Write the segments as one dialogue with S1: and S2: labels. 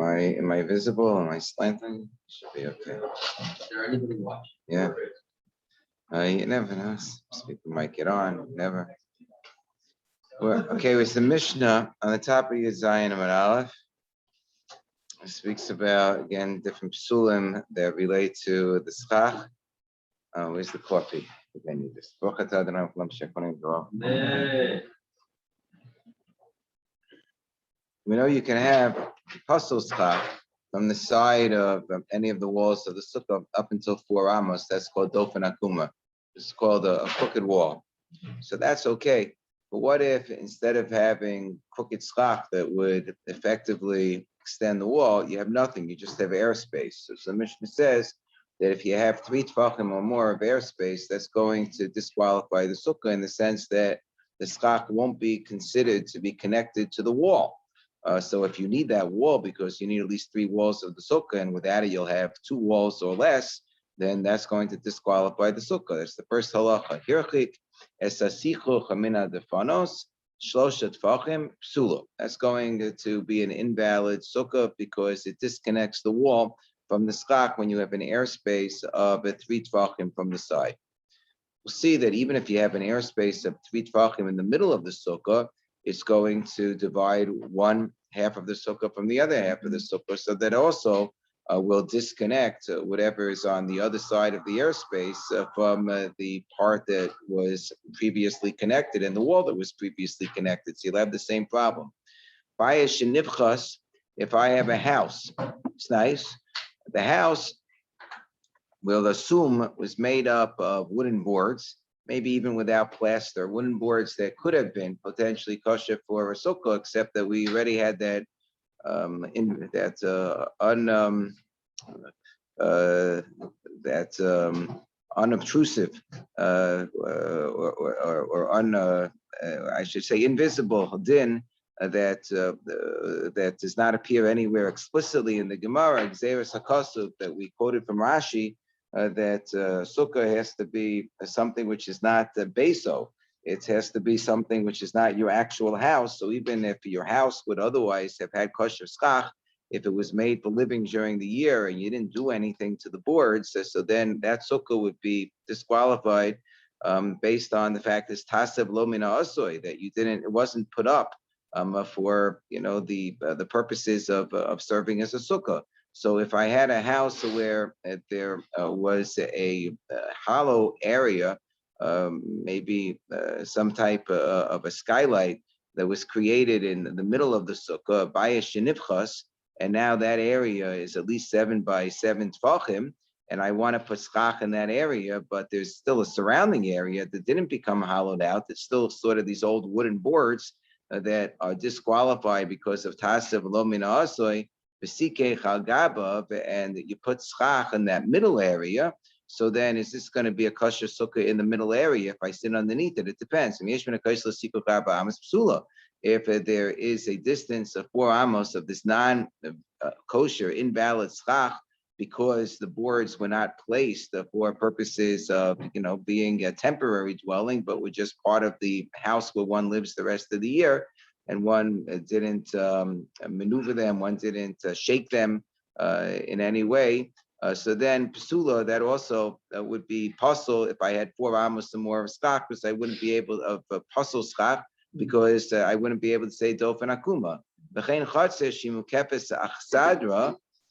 S1: Am I visible? Am I slanting? Should be okay.
S2: Is there anybody watching?
S1: Yeah. You never know. Some people might get on. Never. Okay, it's the Mishnah on the top of your Zion and Aleph. It speaks about, again, different psulim that relate to the schach. Where's the coffee? I need this. We know you can have puzzle schach from the side of any of the walls of the sukkah up until 4 amos. That's called dofen akuma. It's called a crooked wall. So that's okay. But what if instead of having crooked schach that would effectively extend the wall, you have nothing, you just have airspace? So the Mishnah says that if you have 3 tvachim or more of airspace, that's going to disqualify the sukkah in the sense that the schach won't be considered to be connected to the wall. So if you need that wall because you need at least 3 walls of the sukkah, and without it you'll have 2 walls or less, then that's going to disqualify the sukkah. That's the first halacha. Hirchik esasichu chamina defanos shloshet fachim psula. That's going to be an invalid sukkah because it disconnects the wall from the schach when you have an airspace of 3 tvachim from the side. We'll see that even if you have an airspace of 3 tvachim in the middle of the sukkah, it's going to divide one half of the sukkah from the other half of the sukkah, so that also will disconnect whatever is on the other side of the airspace from the part that was previously connected and the wall that was previously connected. So you'll have the same problem. If I have a house, it's nice. The house, we'll assume, was made up of wooden boards, maybe even without plaster, wooden boards that could have been potentially kosher for a sukkah, except that we already had that unobtrusive I should say invisible din that does not appear anywhere explicitly in the Gemara, Xeris HaKasuv, that we quoted from Rashi, that sukkah has to be something which is not beso. It has to be something which is not your actual house. So even if your house would otherwise have had kosher schach, if it was made for living during the year and you didn't do anything to the boards, so then that sukkah would be disqualified based on the fact that tasev lo mina asoy, that it wasn't put up for the purposes of serving as a sukkah. So if I had a house where there was a hollow area, maybe some type of a skylight that was created in the middle of the sukkah by a shenivchas, and now that area is at least 7 by 7 tvachim, and I want to put schach in that area, but there's still a surrounding area that didn't become hollowed out. It's still sort of these old wooden boards that are disqualified because of tasev lo mina asoy, and you put schach in that middle area. So then is this going to be a kosher sukkah in the middle area if I sit underneath it? It depends. If there is a distance of 4 amos of this non-kosher, invalid schach, because the boards were not placed for purposes of being a temporary dwelling, but were just part of the house where one lives the rest of the year, and one didn't maneuver them, one didn't shake them in any way. So then Pasula, that also would be puzzle if I had 4 amos or more of schach, because I wouldn't be able to puzzle schach, because I wouldn't be able to say dofen akuma.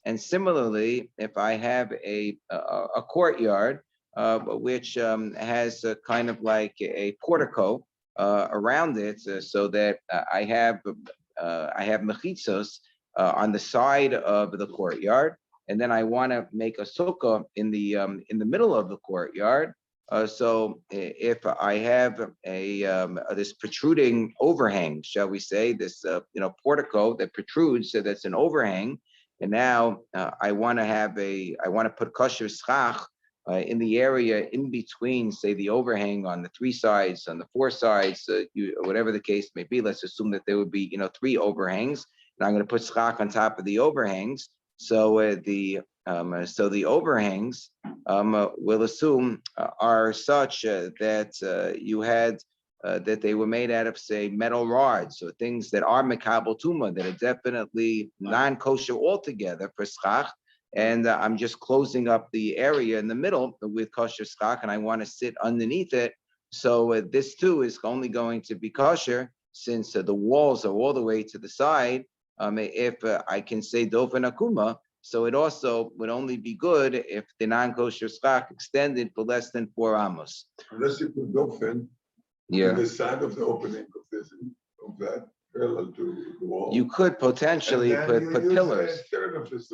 S1: And similarly, if I have a courtyard which has a kind of like a portico around it, so that I have mechitzos on the side of the courtyard, and then I want to make a sukkah in the middle of the courtyard. So if I have this protruding overhang, shall we say, this portico that protrudes, so that's an overhang, and now I want to put kosher schach in the area in between, say, the overhang on the 3 sides, on the 4 sides, whatever the case may be. Let's assume that there would be 3 overhangs, and I'm going to put schach on top of the overhangs. So the overhangs we'll assume are such that you had that they were made out of, say, metal rods or things that are mekabel tuma, that are definitely non-kosher altogether for schach. And I'm just closing up the area in the middle with kosher schach, and I want to sit underneath it. So this too is only going to be kosher since the walls are all the way to the side. If I can say dofen akuma, so it also would only be good if the non-kosher schach extended for less than 4 amos.
S3: Unless you put dofen in the side of the opening of that parallel to the wall.
S1: You could potentially put pillars.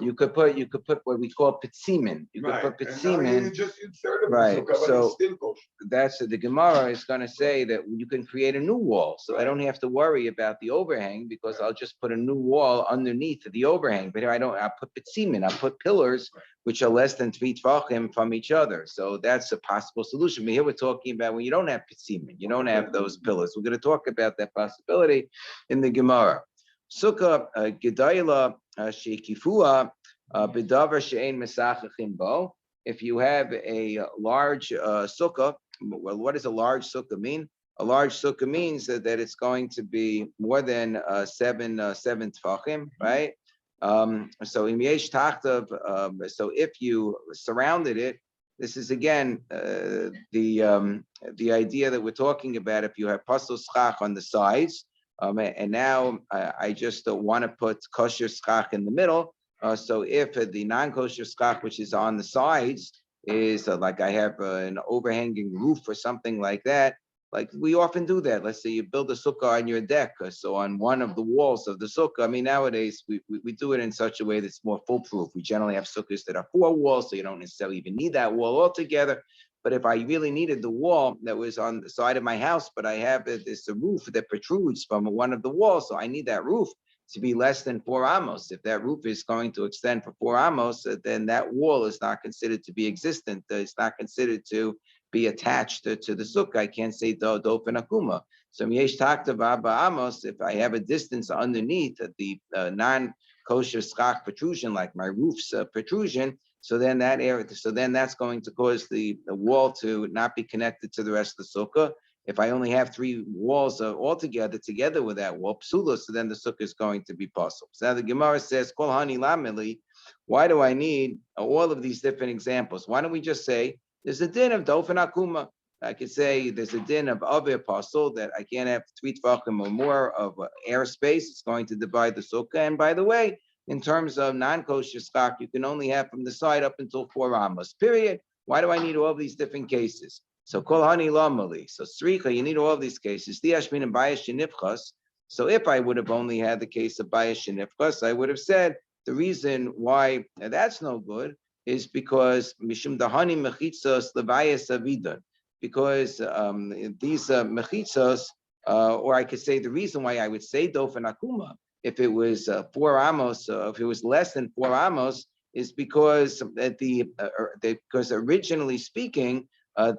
S1: You could put what we call pitzimin. You could put pitzimin. Right. So that's the Gemara is going to say that you can create a new wall. So I don't have to worry about the overhang because I'll just put a new wall underneath the overhang. But here I put pitzimin. I put pillars which are less than 3 tvachim from each other. So that's a possible solution. But here we're talking about when you don't have pitzimin, you don't have those pillars. We're going to talk about that possibility in the Gemara. Sukkah gedayla shekifua bedavar she'ein mesachachim bo. If you have a large sukkah, well, what does a large sukkah mean? A large sukkah means that it's going to be more than seven tefachim, right? So in yesh tachtav, so if you surrounded it, this is again the idea that we're talking about. If you have pasel schach on the sides, and now I just want to put kosher schach in the middle. So if the non-kosher schach, which is on the sides, is like I have an overhanging roof or something like that, like we often do that. Let's say you build a sukkah on your deck. So on one of the walls of the sukkah, I mean, nowadays we do it in such a way that's more foolproof. We generally have sukkahs that are 4 walls, so you don't necessarily even need that wall altogether. But if I really needed the wall that was on the side of my house, but I have this roof that protrudes from one of the walls, so I need that roof to be less than 4 amos. If that roof is going to extend for 4 amos, then that wall is not considered to be existent. It's not considered to be attached to the sukkah. I can't say dofen akuma. So yesh taktav abba amos, if I have a distance underneath the non-kosher schach protrusion, like my roof's protrusion, so then that area, so then that's going to cause the wall to not be connected to the rest of the sukkah. If I only have 3 walls altogether together with that wall, psula, so then the sukkah is going to be possible. So now the Gemara says, Kol hani lameli, why do I need all of these different examples? Why don't we just say there's a din of dofen akuma? I could say there's a din of avi apostle that I can't have 3 tvachim or more of airspace. It's going to divide the sukkah. And by the way, in terms of non-kosher schach, you can only have from the side up until 4 amos, period. Why do I need all these different cases? So kol hani lamali. So sricha, you need all these cases. Diashmin and bayis shenifchas. So if I would have only had the case of bayis shenifchas, I would have said the reason why that's no good is because mishum dahani mechitzos lebayis avidan. Because these mechitzos, or I could say the reason why I would say dofen akuma, if it was 4 amos, if it was less than 4 amos, is because because originally speaking,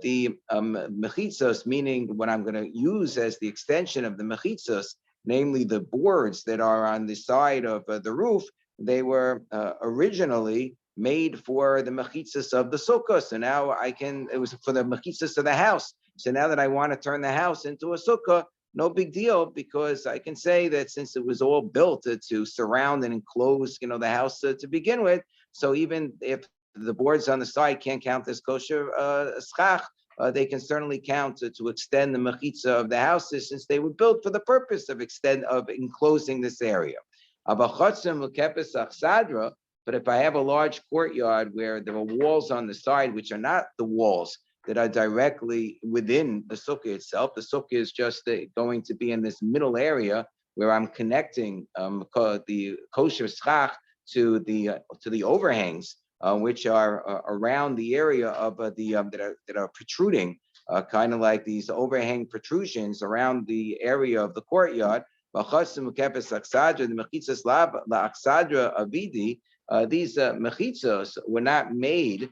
S1: the mechitzos, meaning what I'm going to use as the extension of the mechitzos, namely the boards that are on the side of the roof, they were originally made for the mechitzos of the sukkah. So now it was for the mechitzos of the house. So now that I want to turn the house into a sukkah, no big deal, because I can say that since it was all built to surround and enclose, the house to begin with. So even if the boards on the side can't count as kosher schach, they can certainly count to extend the mechitza of the houses, since they were built for the purpose of enclosing this area. But if I have a large courtyard where there are walls on the side, which are not the walls that are directly within the sukkah itself, the sukkah is just going to be in this middle area where I'm connecting the kosher schach to the overhangs, which are around the area of that are protruding, kind of like these overhang protrusions around the area of the courtyard. These mechitzos were not made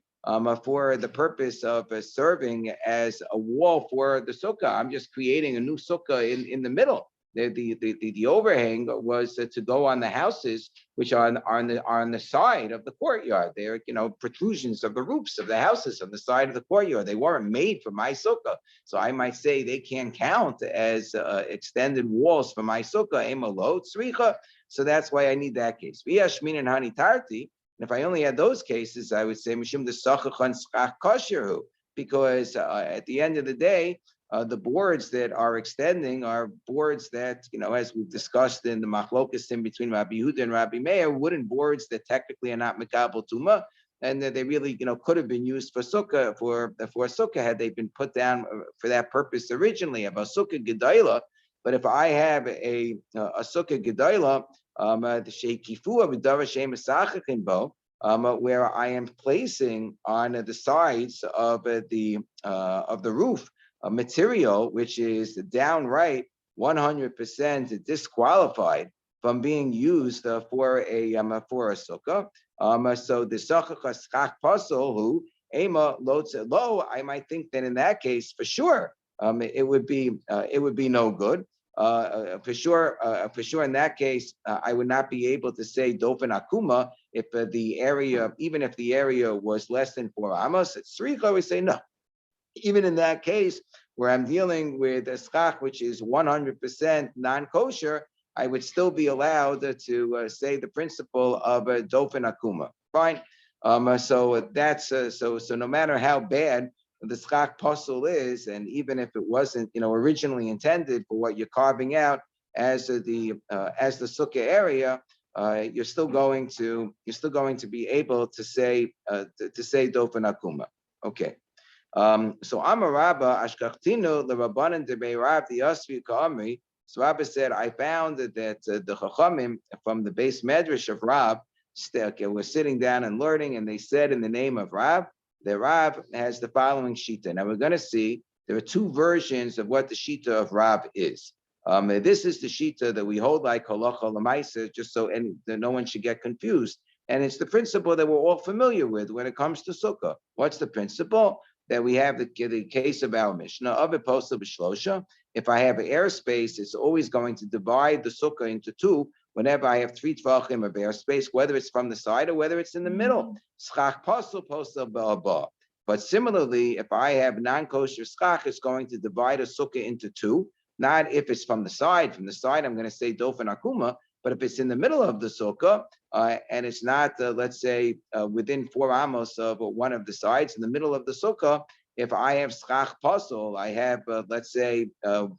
S1: for the purpose of serving as a wall for the sukkah. I'm just creating a new sukkah in the middle. the overhang was to go on the houses which are on the side of the courtyard. They're protrusions of the roofs of the houses on the side of the courtyard. They weren't made for my sukkah, so I might say they can't count as extended walls for my sukkah. Emalo tzricha. So that's why I need that case. V'yashmin and hani tarti. And if I only had those cases, I would say mishum the sachachan skach kosherhu, because at the end of the day, the boards that are extending are boards that, as we've discussed in the machlokas in between Rabbi Yehuda and Rabbi Meir, wooden boards that technically are not mekabel tuma, and that they really, could have been used for sukkah, for sukkah had they been put down for that purpose originally, of a sukkah gedayla. But if I have a sukkah gedayla, the sheikifua v'dava she'masachachin bo, where I am placing on the sides of the roof a material which is downright 100% disqualified from being used for a sukkah. So the sukkah schach pasol who ema lo, I might think that in that case for sure it would be no good. For sure in that case I would not be able to say dofen akuma if even if the area was less than 4 amos. It's 3. I would say no. Even in that case, where I'm dealing with a schach which is 100% non-kosher, I would still be allowed to say the principle of dofen akuma. Fine. So that's so no matter how bad the schach puzzle is, and even if it wasn't originally intended for what you're carving out as the sukkah area, you're still going to be able to say dofen akuma. Okay. So Amar Rabba Ashkachtinu the Rabbanan de Beirav the Yasvi Ka'amri. So Rabba said, I found that the Chachamim from the base medrash of Rab were sitting down and learning, and they said in the name of Rab, the Rab has the following shita. Now we're going to see there are 2 versions of what the shita of Rab is. This is the shita that we hold like halacha l'maisa, just so no one should get confused. And it's the principle that we're all familiar with when it comes to sukkah. What's the principle? That we have the case of our Mishnah of a posel b'shlosha. If I have airspace, it's always going to divide the sukkah into 2 whenever I have 3 tvachim of airspace, whether it's from the side or whether it's in the middle. Schach posel ba'aba. But similarly, if I have non-kosher schach, it's going to divide a sukkah into 2. Not if it's from the side. From the side, I'm going to say dofen akuma. But if it's in the middle of the sukkah, and it's not, let's say, within 4 amos of one of the sides, in the middle of the sukkah, if I have schach pasol, I have, let's say,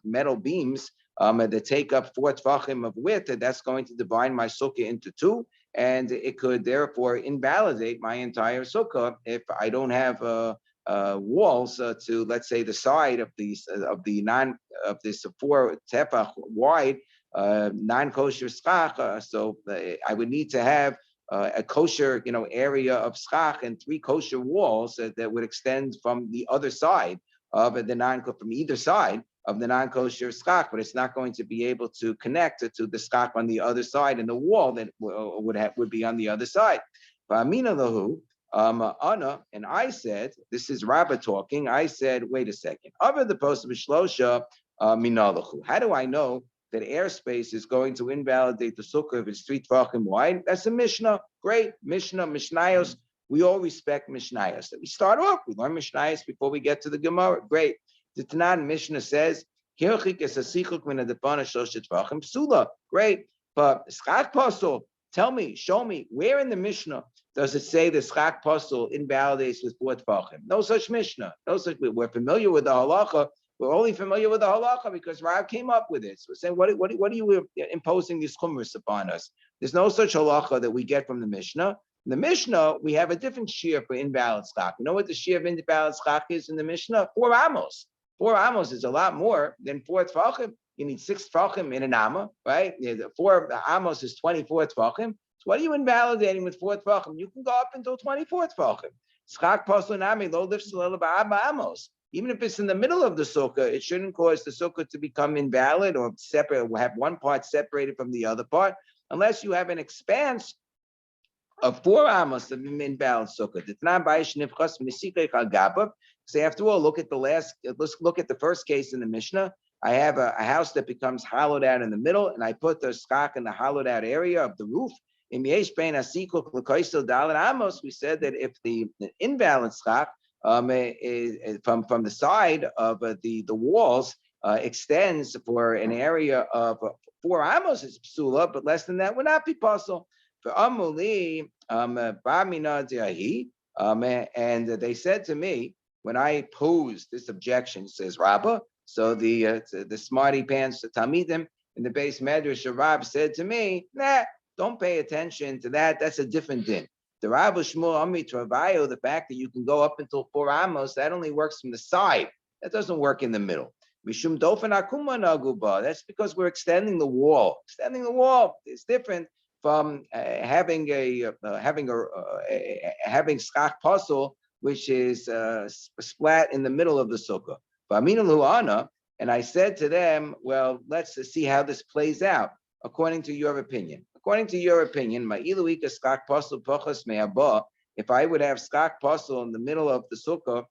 S1: metal beams that take up 4 tvachim of width, that's going to divide my sukkah into 2, and it could therefore invalidate my entire sukkah if I don't have walls to, let's say, the side of this 4 tefach wide non-kosher schach, so I would need to have a kosher, area of schach and 3 kosher walls that would extend from the other side of from either side of the non-kosher schach, but it's not going to be able to connect to the schach on the other side and the wall that would be on the other side. V'amina lahu, Anna, and I said, this is Rabbah talking. I said, wait a second. Other the post of Shlosha minalahu. How do I know that airspace is going to invalidate the sukkah if it's 3 tvachim wide? That's a Mishnah. Great. Mishnayos. We all respect Mishnayos. We start off, we learn Mishnayos before we get to the Gemara. Great. The Tanan Mishnah says, great. But schach pasol, tell me, show me, where in the Mishnah does it say the schach pasol invalidates with 4 tvachim? No such Mishnah. No such. We're familiar with the halacha. We're only familiar with the halacha because Rav came up with it. So we're saying, what are you imposing these chumras upon us? There's no such halacha that we get from the Mishnah. In the Mishnah, we have a different shear for invalid schach. You know what the shear of invalid schach is in the Mishnah? 4 amos. 4 amos is a lot more than 4 tvachim. You need 6 tvachim in an amma, right? 4 amos is 24 tvachim. So what are you invalidating with 4 tvachim? You can go up until 24 tvachim. Schach pasol nami lo lifts amos. Even if it's in the middle of the sukkah, it shouldn't cause the sukkah to become invalid or separate, or have one part separated from the other part, unless you have an expanse of 4 amos of an invalid sukkah. So after all, let's look at the first case in the Mishnah. I have a house that becomes hollowed out in the middle, and I put the skak in the hollowed out area of the roof. In Yesh Bein Asikuk L'Koisel Dalet Amos, we said that if the invalid skak from the side of the walls extends for an area of 4 amos, it's psula, but less than that would not be possible. For Amuli, and they said to me when I posed this objection, says Rabbah. So the smarty pants, the Talmidim in the base medrash of Rab said to me, nah, don't pay attention to that. That's a different din. The Rabbi Shmuel Amri Travayo, the fact that you can go up until 4 amos, that only works from the side. That doesn't work in the middle. Mishum dofen akuma naguba. That's because we're extending the wall. Extending the wall is different from having skak puzzle, which is splat in the middle of the sukkah. And I said to them, well, let's see how this plays out according to your opinion. According to your opinion, if I would have skak puzzle in the middle of the sukkah,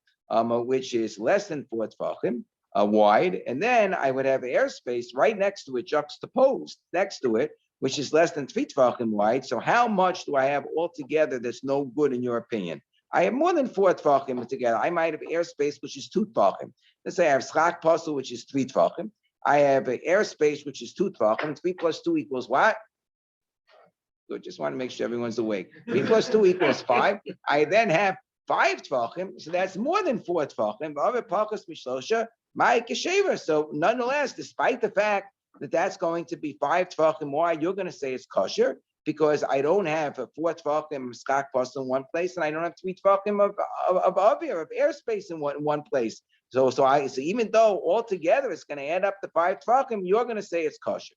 S1: which is less than 4 tefachim wide, and then I would have airspace right next to it, juxtaposed next to it, which is less than 3 tefachim wide. So how much do I have altogether that's no good in your opinion? I have more than 4 tefachim together. I might have airspace, which is 2 tefachim. Let's say I have skak puzzle, which is 3 tefachim. I have an airspace, which is 2 tefachim. 3 plus 2 equals what? Good. Just want to make sure everyone's awake. 3 plus 2 equals 5. I then have 5 tefachim, so that's more than 4 tefachim. So nonetheless, despite the fact that that's going to be 5 tefachim wide, you're going to say it's kosher because I don't have a 4 tefachim skak puzzle in one place, and I don't have 3 tefachim of airspace in one place. So even though altogether it's going to add up to 5 tefachim, you're going to say it's kosher.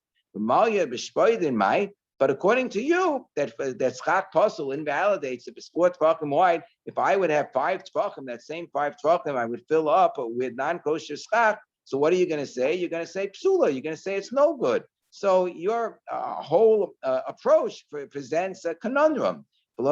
S1: But according to you, that skak puzzle invalidates if it's 4 tefachim wide. If I would have 5 tefachim, that same 5 tefachim I would fill up with non-kosher skak. So what are you going to say? You're going to say psula. You're going to say it's no good. So your whole approach presents a conundrum. The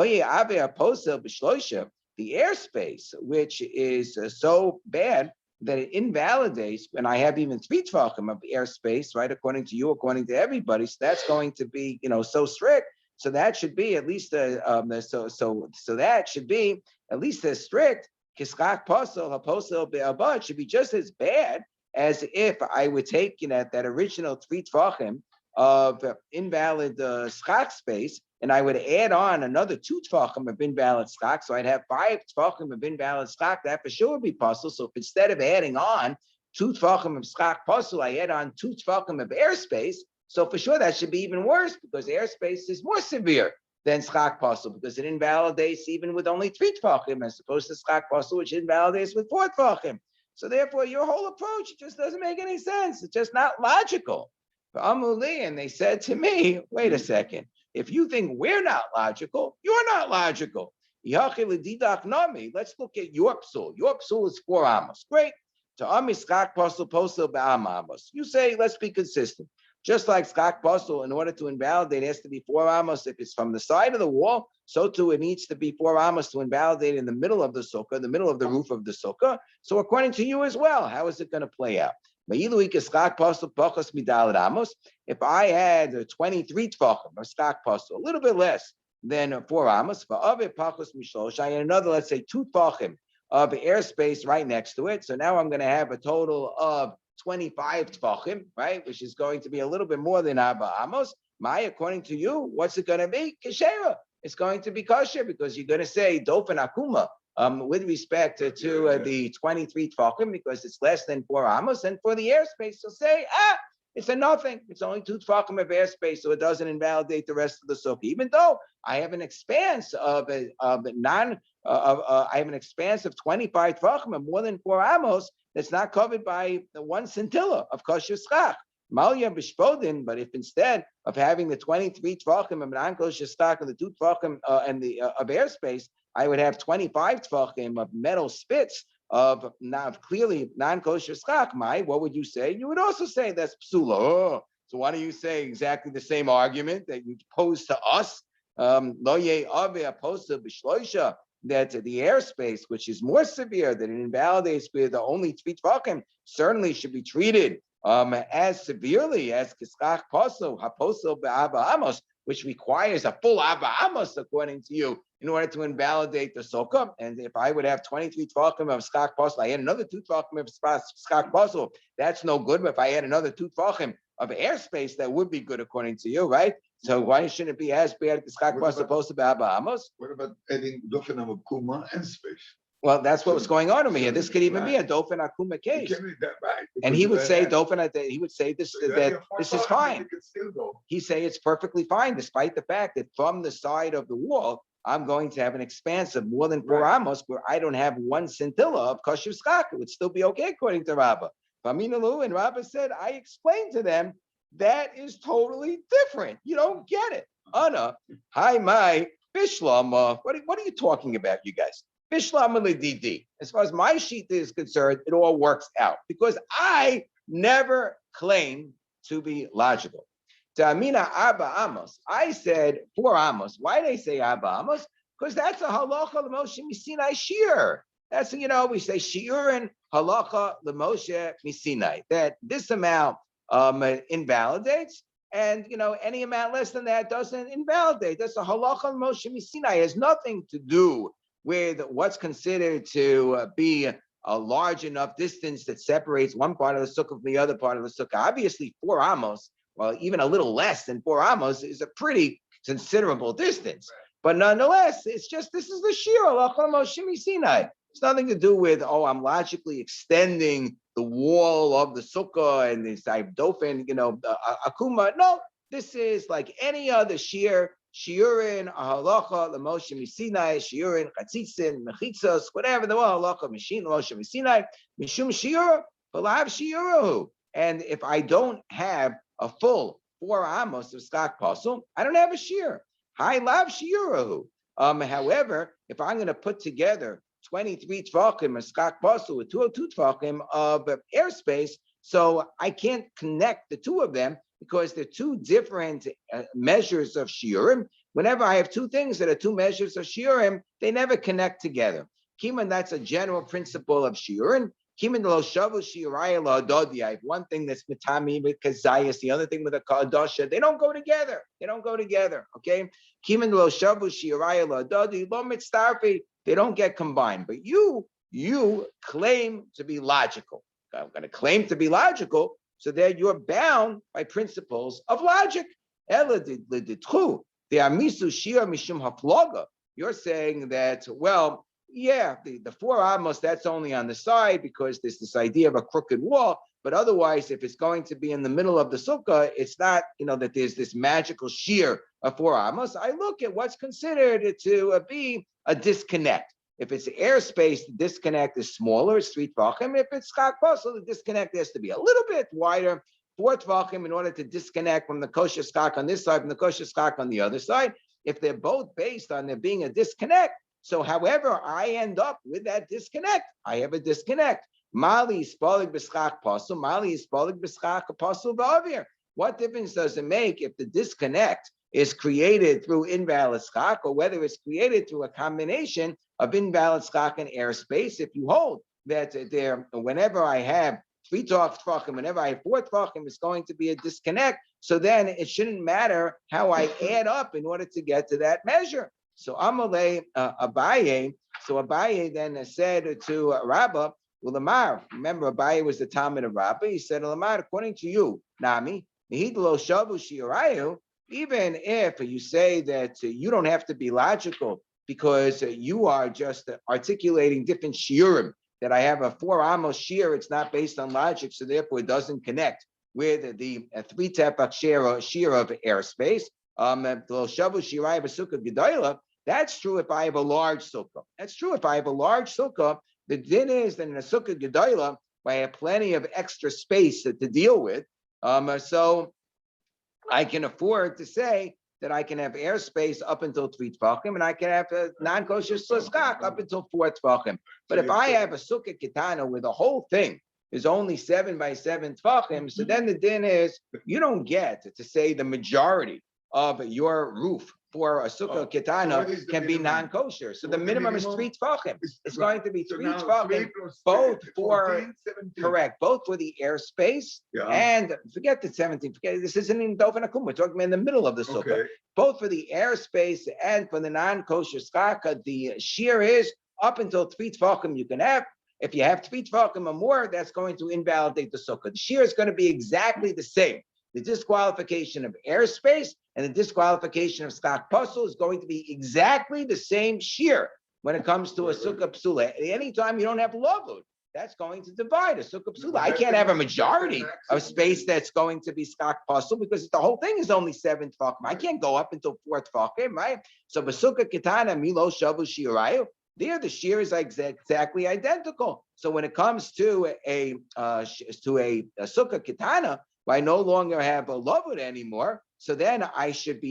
S1: airspace, which is so bad that it invalidates when I have even 3 tefachim of airspace, right? According to you, according to everybody, so that's going to be, so strict. So that should be at least that should be at least as strict. Kiskak posel haposel be'abad should be just as bad as if I would take that original 3 tefachim of invalid skak space, and I would add on another 2 tefachim of invalid skak, so I'd have 5 tefachim of invalid skak. That for sure would be puzzle. So if instead of adding on 2 tefachim of skak puzzle, I add on 2 tefachim of airspace, so for sure that should be even worse because airspace is more severe than skak puzzle because it invalidates even with only 3 tefachim as opposed to skak puzzle, which invalidates with 4 tefachim. So therefore, your whole approach just doesn't make any sense. It's just not logical. And they said to me, wait a second. If you think we're not logical, you're not logical. Let's look at your psul. Your psul is 4 amos. Great. You say, let's be consistent. Just like skak puzzle, in order to invalidate, it has to be 4 amos. If it's from the side of the wall, so too it needs to be 4 amos to invalidate in the middle of the sukkah, the middle of the roof of the sukkah. So according to you as well, how is it going to play out? If I had 23 tefachim or skak puzzle, a little bit less than 4 amos, I had another, let's say, 2 tefachim of airspace right next to it. So now I'm going to have a total of 25 tefachim, right? Which is going to be a little bit more than Abba Amos. According to you, what's it going to be? Kashera. It's going to be kosher because you're going to say dofen akuma with respect to the 23 tefachim because it's less than 4 amos, and for the airspace, you'll say it's a nothing. It's only 2 tefachim of airspace, so it doesn't invalidate the rest of the sukkah. Even though I have an expanse of 25 tefachim and more than 4 amos that's not covered by the 1 scintilla of kosher skak. Malya b'shpodin, but if instead of having the 23 tefachim of non-kosher skak and the 2 tefachim and the of airspace, I would have 25 tefachim of metal spits of clearly non-kosher skak. What would you say? You would also say that's psula. Oh, so why don't you say exactly the same argument that you posed to us? Lo ye ave aposta b'shloisha, that the airspace, which is more severe, that it invalidates with the only 3 tefachim, certainly should be treated as severely as Kiskach Poso, Haposo Be'aba Amos, which requires a full Abba Amos, according to you, in order to invalidate the Sukkah. And if I would have 23 Tvachim of Skach Posel, I had another 2 Tvachim of Skach Posel, that's no good. But if I had another 2 Tvachim of airspace, that would be good, according to you, right? So why shouldn't it be as bad as Skach Posel supposed to be Abba Amos?
S3: What about adding Dofen Kuma and space?
S1: Well, that's what was going on over here. This could even be a Dofen Akuma case.
S3: Right,
S1: and he would say Dofen, he would say this, that this is fine. He say it's perfectly fine, despite the fact that from the side of the wall, I'm going to have an expanse of more than 4 amos where I don't have 1 scintilla of kosher skak. It would still be okay, according to Rabbah. Faminalu, and Rabbah said, I explained to them that is totally different. You don't get it. Anna, hi, my Bishlam. What are you talking about, you guys? Bishlam Didi. As far as my sheet is concerned, it all works out because I never claim to be logical. Tamina Abba Amos. I said 4 Amos. Why they say Abba Amos? Because that's a halacha l'Moshe Misinai shear. That's, we say shiur and halacha l'Moshe Misinai. That this amount invalidates, and any amount less than that doesn't invalidate. That's a halacha l'Moshe Misinai. It has nothing to do with what's considered to be a large enough distance that separates one part of the sukkah from the other part of the sukkah. Obviously, 4 amos, well, even a little less than 4 amos, is a pretty considerable distance. But nonetheless, it's just, this is the shir, halacha l'Moshe Sinai. It's nothing to do with, I'm logically extending the wall of the sukkah and this dofen, akuma. No, this is like any other shir. Shiurin, halacha, l'Moshe Misinai, shiurin, chatzitzin, mechitzos, whatever the halacha, machine, l'Moshe Misinai, mishum shiur, v'lav shiurahu. And if I don't have a full 4 amos of skak pasul, I don't have a shir. Hi, lav shiurahu. However, if I'm going to put together 23 tvachim of skak pasul with 202 tvachim of airspace, so I can't connect the 2 of them, because they're 2 different measures of shiurim. Whenever I have 2 things that are 2 measures of shiurim, they never connect together. Kiman, that's a general principle of shiurim. Kiman lo shavu shiuraya lo adodi. I have one thing that's mitami with kazayas, the other thing with a kadosha. They don't go together. Okay. Kiman lo shavu shiuraya lo adodi lo mitztarfi. They don't get combined. But you claim to be logical. I'm going to claim to be logical. So that you're bound by principles of logic. You're saying that, well, yeah, the 4 amos, that's only on the side because there's this idea of a crooked wall. But otherwise, if it's going to be in the middle of the sukkah, it's not, that there's this magical shear of 4 amos. I look at what's considered to be a disconnect. If it's airspace, the disconnect is smaller, it's 3 tvachim. If it's skak pasul, the disconnect has to be a little bit wider, 4 tvachim, in order to disconnect from the kosher skak on this side, from the kosher skak on the other side. If they're both based on there being a disconnect, so however I end up with that disconnect, I have a disconnect. Mali is spolig b'skak pasul, Mali is spolig b'skak pasul ba'avir. What difference does it make if the disconnect is created through invalid skak, or whether it's created through a combination of invalid skak and airspace? If you hold that there, whenever I have 3 tvachim, whenever I have 4 tvachim, it's going to be a disconnect. So then it shouldn't matter how I add up in order to get to that measure. So Amalei Abaye. So Abaye then said to Rabbah, well, Lamar, remember Abaye was the Talmud of Rabbah. He said, Lamar, according to you, Nami, Nihidlo Shavu Shiurayu, even if you say that you don't have to be logical because you are just articulating different shiurim, that I have a 4 amos shear, it's not based on logic, so therefore it doesn't connect with the 3 tepak shear of airspace. That's true if I have a large sukkah. That's true if I have a large sukkah. The din is that in a sukkah gedolah, I have plenty of extra space to deal with. So I can afford to say that I can have airspace up until 3 tvachim, and I can have a non-kosher skak up until 4 tvachim. But if I have a sukkah ketana where the whole thing is only 7 by 7 tvachim, so then the din is you don't get to say the majority of your roof for a sukkah ketana
S3: what is the
S1: can be
S3: minimum?
S1: non-kosher. So the
S3: What's the
S1: minimum is
S3: minimum?
S1: 3 tefachim. It's going to be
S3: So
S1: 3
S3: now
S1: tefachim,
S3: 3 plus
S1: both
S3: 3,
S1: for
S3: 14, 17.
S1: correct, both for the airspace
S3: Yeah.
S1: and forget the 17. Forget this isn't in Dofen Akum. We're talking in the middle of the sukkah.
S3: Okay.
S1: Both for the airspace and for the non-kosher skaka, the shear is up until 3 tefachim you can have. If you have 3 tefachim or more, that's going to invalidate the sukkah. The shear is going to be exactly the same. The disqualification of airspace and the disqualification of skak puzzle is going to be exactly the same shear when it comes to a sukkah psula. Anytime you don't have lavud, that's going to divide a sukkah psula. I can't have a majority of space that's going to be skak puzzle because the whole thing is only 7 tefachim. I can't go up until 4 tefachim, right? So basukkah kitana milo shavu shirayu. There, the shear is exactly identical. So when it comes to a sukkah kitana, I no longer have a lavud anymore. So then I should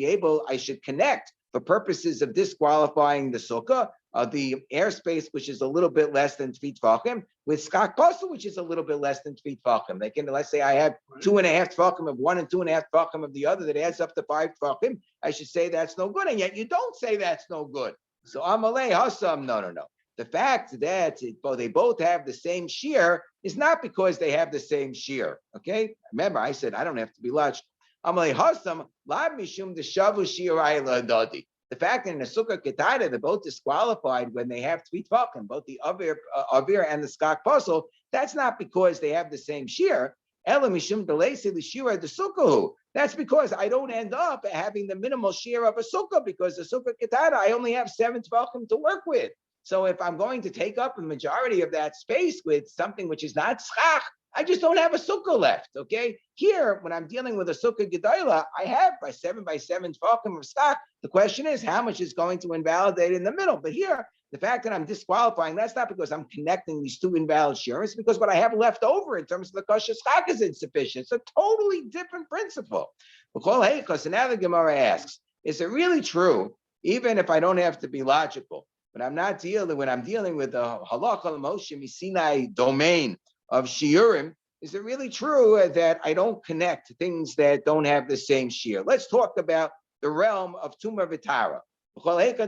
S1: connect for purposes of disqualifying the sukkah, the airspace, which is a little bit less than 3 tefachim, with skak puzzle, which is a little bit less than 3 tefachim. Let's say I have 2.5 tefachim of one and 2.5 tefachim of the other, that adds up to 5 tefachim. I should say that's no good, and yet you don't say that's no good. So Amalei Hassam, no. The fact that they both have the same shear is not because they have the same shear. Okay, remember I said I don't have to be lodged. Amalei Hassam la mishum deshavu shirai ladadi. The fact that in the sukkah ketana they're both disqualified when they have 3 tefachim, both the avir and the skak puzzle. That's not because they have the same shear. Ela mishum delesi l'shira the sukkah. That's because I don't end up having the minimal shear of a sukkah, because the sukkah ketana I only have 7 tefachim to work with. So if I'm going to take up a majority of that space with something which is not schach, I just don't have a sukkah left. Okay. Here, when I'm dealing with a sukkah gedayla, I have by 7 tefachim of schach. The question is how much is going to invalidate in the middle. But here, the fact that I'm disqualifying, that's not because I'm connecting these 2 invalid shears, because what I have left over in terms of the kosher schach is insufficient. It's a totally different principle. Because now the Gemara asks, is it really true, even if I don't have to be logical, when I'm dealing with the halacha l'moshe misinai domain of shiurim, is it really true that I don't connect things that don't have the same shear? Let's talk about the realm of tumah v'tara. Whenever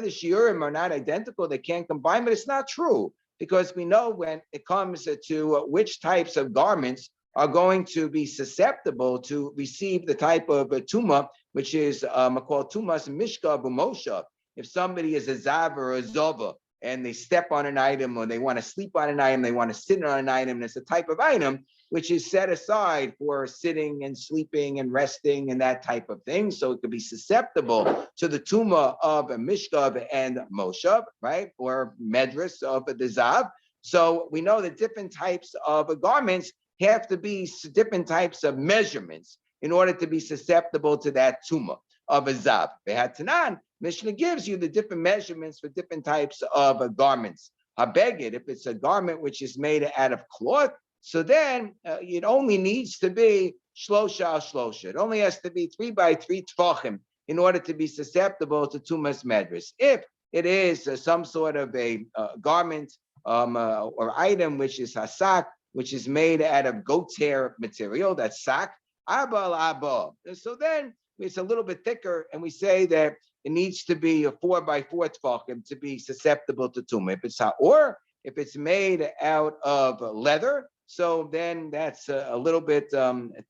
S1: the shiurim are not identical, they can't combine, but it's not true, because we know when it comes to which types of garments are going to be susceptible to receive the type of tumah, which is called tumas mishka b'mosha. If somebody is a zav or a zova, and they step on an item, or they want to sleep on an item, they want to sit on an item, and it's a type of item which is set aside for sitting and sleeping and resting and that type of thing. So it could be susceptible to the tumah of a mishkav and moshav, right? Or medras of the zav. So we know that different types of garments have to be different types of measurements in order to be susceptible to that tumah of a zav. Behatanan, Mishnah gives you the different measurements for different types of garments. Habeged, if it's a garment which is made out of cloth, so then it only needs to be shlosha shlosha. It only has to be 3 by 3 tefachim in order to be susceptible to tumas medras. If it is some sort of a garment or item which is hasak, which is made out of goat's hair material, that's sak, abal abba. So then it's a little bit thicker, and we say that it needs to be a 4 by 4 tefachim to be susceptible to tumah. If it's made out of leather, so then that's a little bit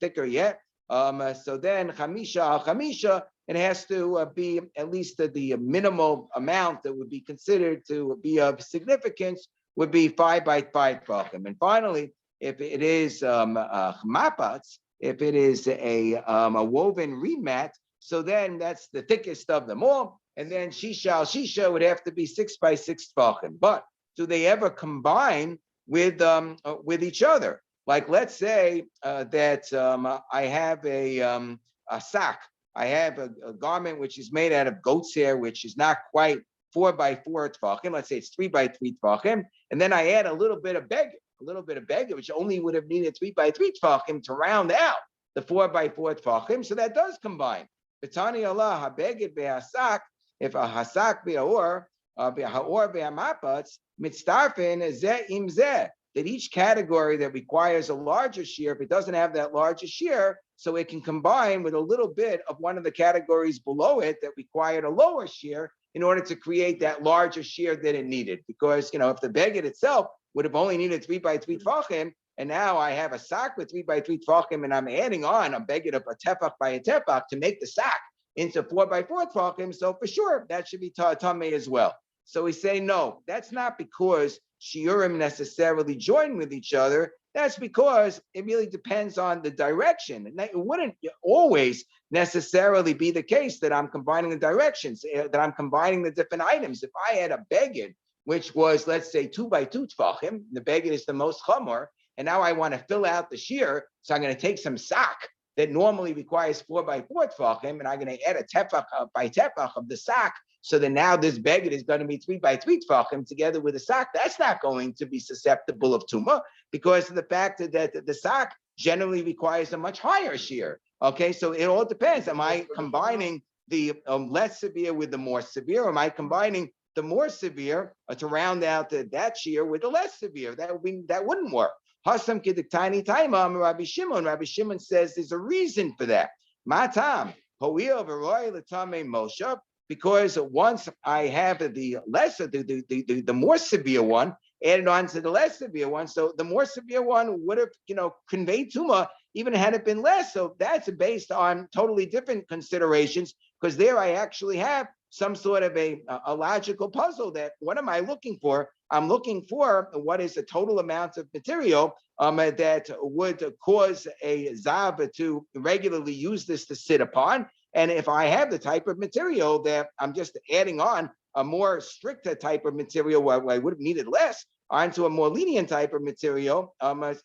S1: thicker yet. So then chamisha, it has to be at least the minimal amount that would be considered to be of significance would be 5 by 5 tefachim. And finally, if it is chmapats, if it is a woven reed mat, so then that's the thickest of them all. And then shisha would have to be 6 by 6 tefachim. But do they ever combine with each other? Like, let's say that I have a sack. I have a garment which is made out of goat's hair, which is not quite 4 by 4 tefachim. Let's say it's 3 by 3 tefachim, and then I add a little bit of beggar, which only would have needed 3 by 3 tefachim to round out the 4 by 4 tefachim. So that does combine. B'tani Allah habeged behasak. If a hasak behaor behamapats mitzdarfin zeh im zeh. that each category that requires a larger shear, if it doesn't have that larger shear, so it can combine with a little bit of one of the categories below it that required a lower shear in order to create that larger shear that it needed. Because, if the beged itself would have only needed 3 by 3 tefachim, and now I have a sock with 3 by 3 tefachim, and I'm adding on a beged of a tefach by a tefach to make the sock into 4 by 4 tefachim, so for sure that should be tamei as well. So we say no, that's not because shiurim necessarily join with each other. That's because it really depends on the direction. And it wouldn't always necessarily be the case that I'm combining the directions, that I'm combining the different items. If I had a beged, which was, let's say, 2 by 2 tefachim, the beged is the most chamor, and now I want to fill out the shear, so I'm going to take some sock that normally requires 4 by 4 tefachim, and I'm going to add a tefach by tefach of the sock, so that now this beged is going to be 3 by 3 tefachim together with the sock. That's not going to be susceptible of tumah because of the fact that the sock generally requires a much higher shear. Okay, so it all depends. Am I combining the less severe with the more severe? Or am I combining the more severe to round out that shear with the less severe? That wouldn't work. Hasam tiny time. Rabbi Shimon. Rabbi Shimon says there's a reason for that. Matam ho'il v'roy l'tamei Moshe. Because once I have the lesser, the more severe one added on to the less severe one, so the more severe one would have, conveyed tumah even had it been less. So that's based on totally different considerations. Because there I actually have some sort of a logical puzzle that what am I looking for? I'm looking for what is the total amount of material that would cause a zav to regularly use this to sit upon. And if I have the type of material that I'm just adding on a more stricter type of material where I would have needed less onto a more lenient type of material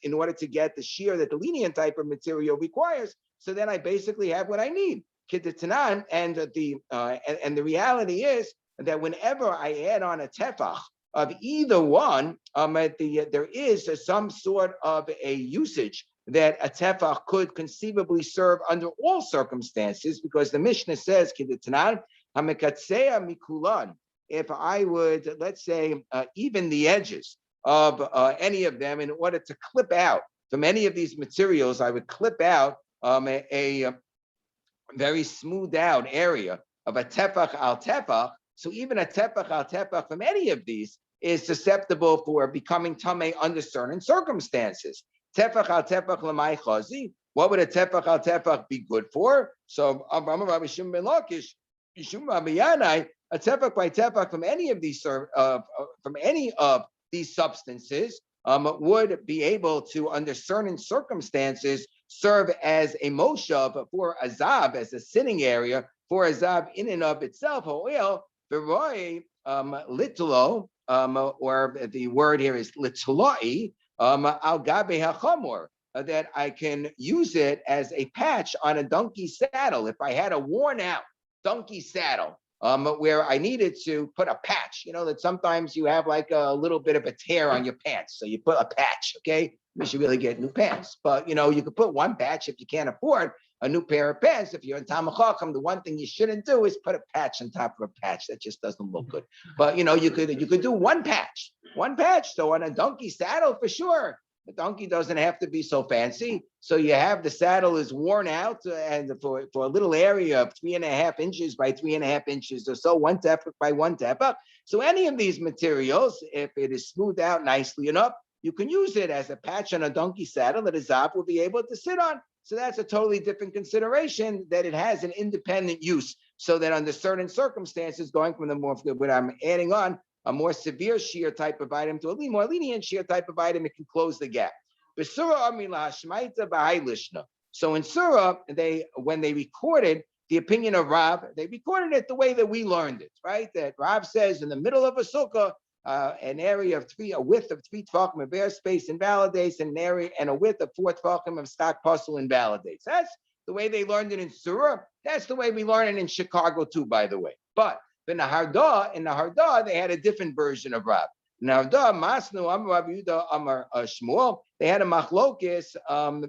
S1: in order to get the shear that the lenient type of material requires, so then I basically have what I need. Kiddutanan, and the reality is that whenever I add on a tefach of either one, there is some sort of a usage that a tefach could conceivably serve under all circumstances, because the Mishnah says, Kiddutanan, hamekatzea mikulan. If I would, let's say, even the edges of any of them in order to clip out from any of these materials, I would clip out a very smoothed out area of a tefach al tefach. So even a tefach al tefach from any of these is susceptible for becoming tamei under certain circumstances. Tefach al tefach l'may chazi. What would a tefach al tefach be good for? So Rabbi Shimon ben Lakish, Yishum Rabbi Yanai, a tefach by tefach from any of these substances would be able to, under certain circumstances, serve as a moshav for a zav, as a sitting area for a zav in and of itself. Ho'il v'roi litlo, or the word here is litloi, al gabe hachamor, that I can use it as a patch on a donkey saddle. If I had a worn out donkey saddle, where I needed to put a patch, that sometimes you have like a little bit of a tear on your pants. So you put a patch, okay? You should really get new pants. But, you could put one patch if you can't afford a new pair of pants. If you're in Talmud Chacham, the one thing you shouldn't do is put a patch on top of a patch. That just doesn't look good. But, you could do one patch. So on a donkey saddle, for sure. The donkey doesn't have to be so fancy. So you have the saddle is worn out, and for a little area of 3.5 inches by 3.5 inches or so, 1 tefach by 1 tefach. So any of these materials, if it is smoothed out nicely enough, you can use it as a patch on a donkey saddle that a zav will be able to sit on. So that's a totally different consideration, that it has an independent use. So that under certain circumstances, going from the more, when I'm adding on a more severe shear type of item to a more lenient shear type of item, it can close the gap. So in Surah, when they recorded the opinion of Rav, they recorded it the way that we learned it, right? That Rav says in the middle of a sukkah, an area of a width of 3 tefachim of air space invalidates, and an area and a width of 4 tefachim of stock puzzle invalidates. That's the way they learned it in Surah. That's the way we learn it in Chicago too, by the way. But in the Hardah, they had a different version of Rav. In the Hardah, Masnu Amar Rabbi Yehuda Amar Shmuel, they had a machlokis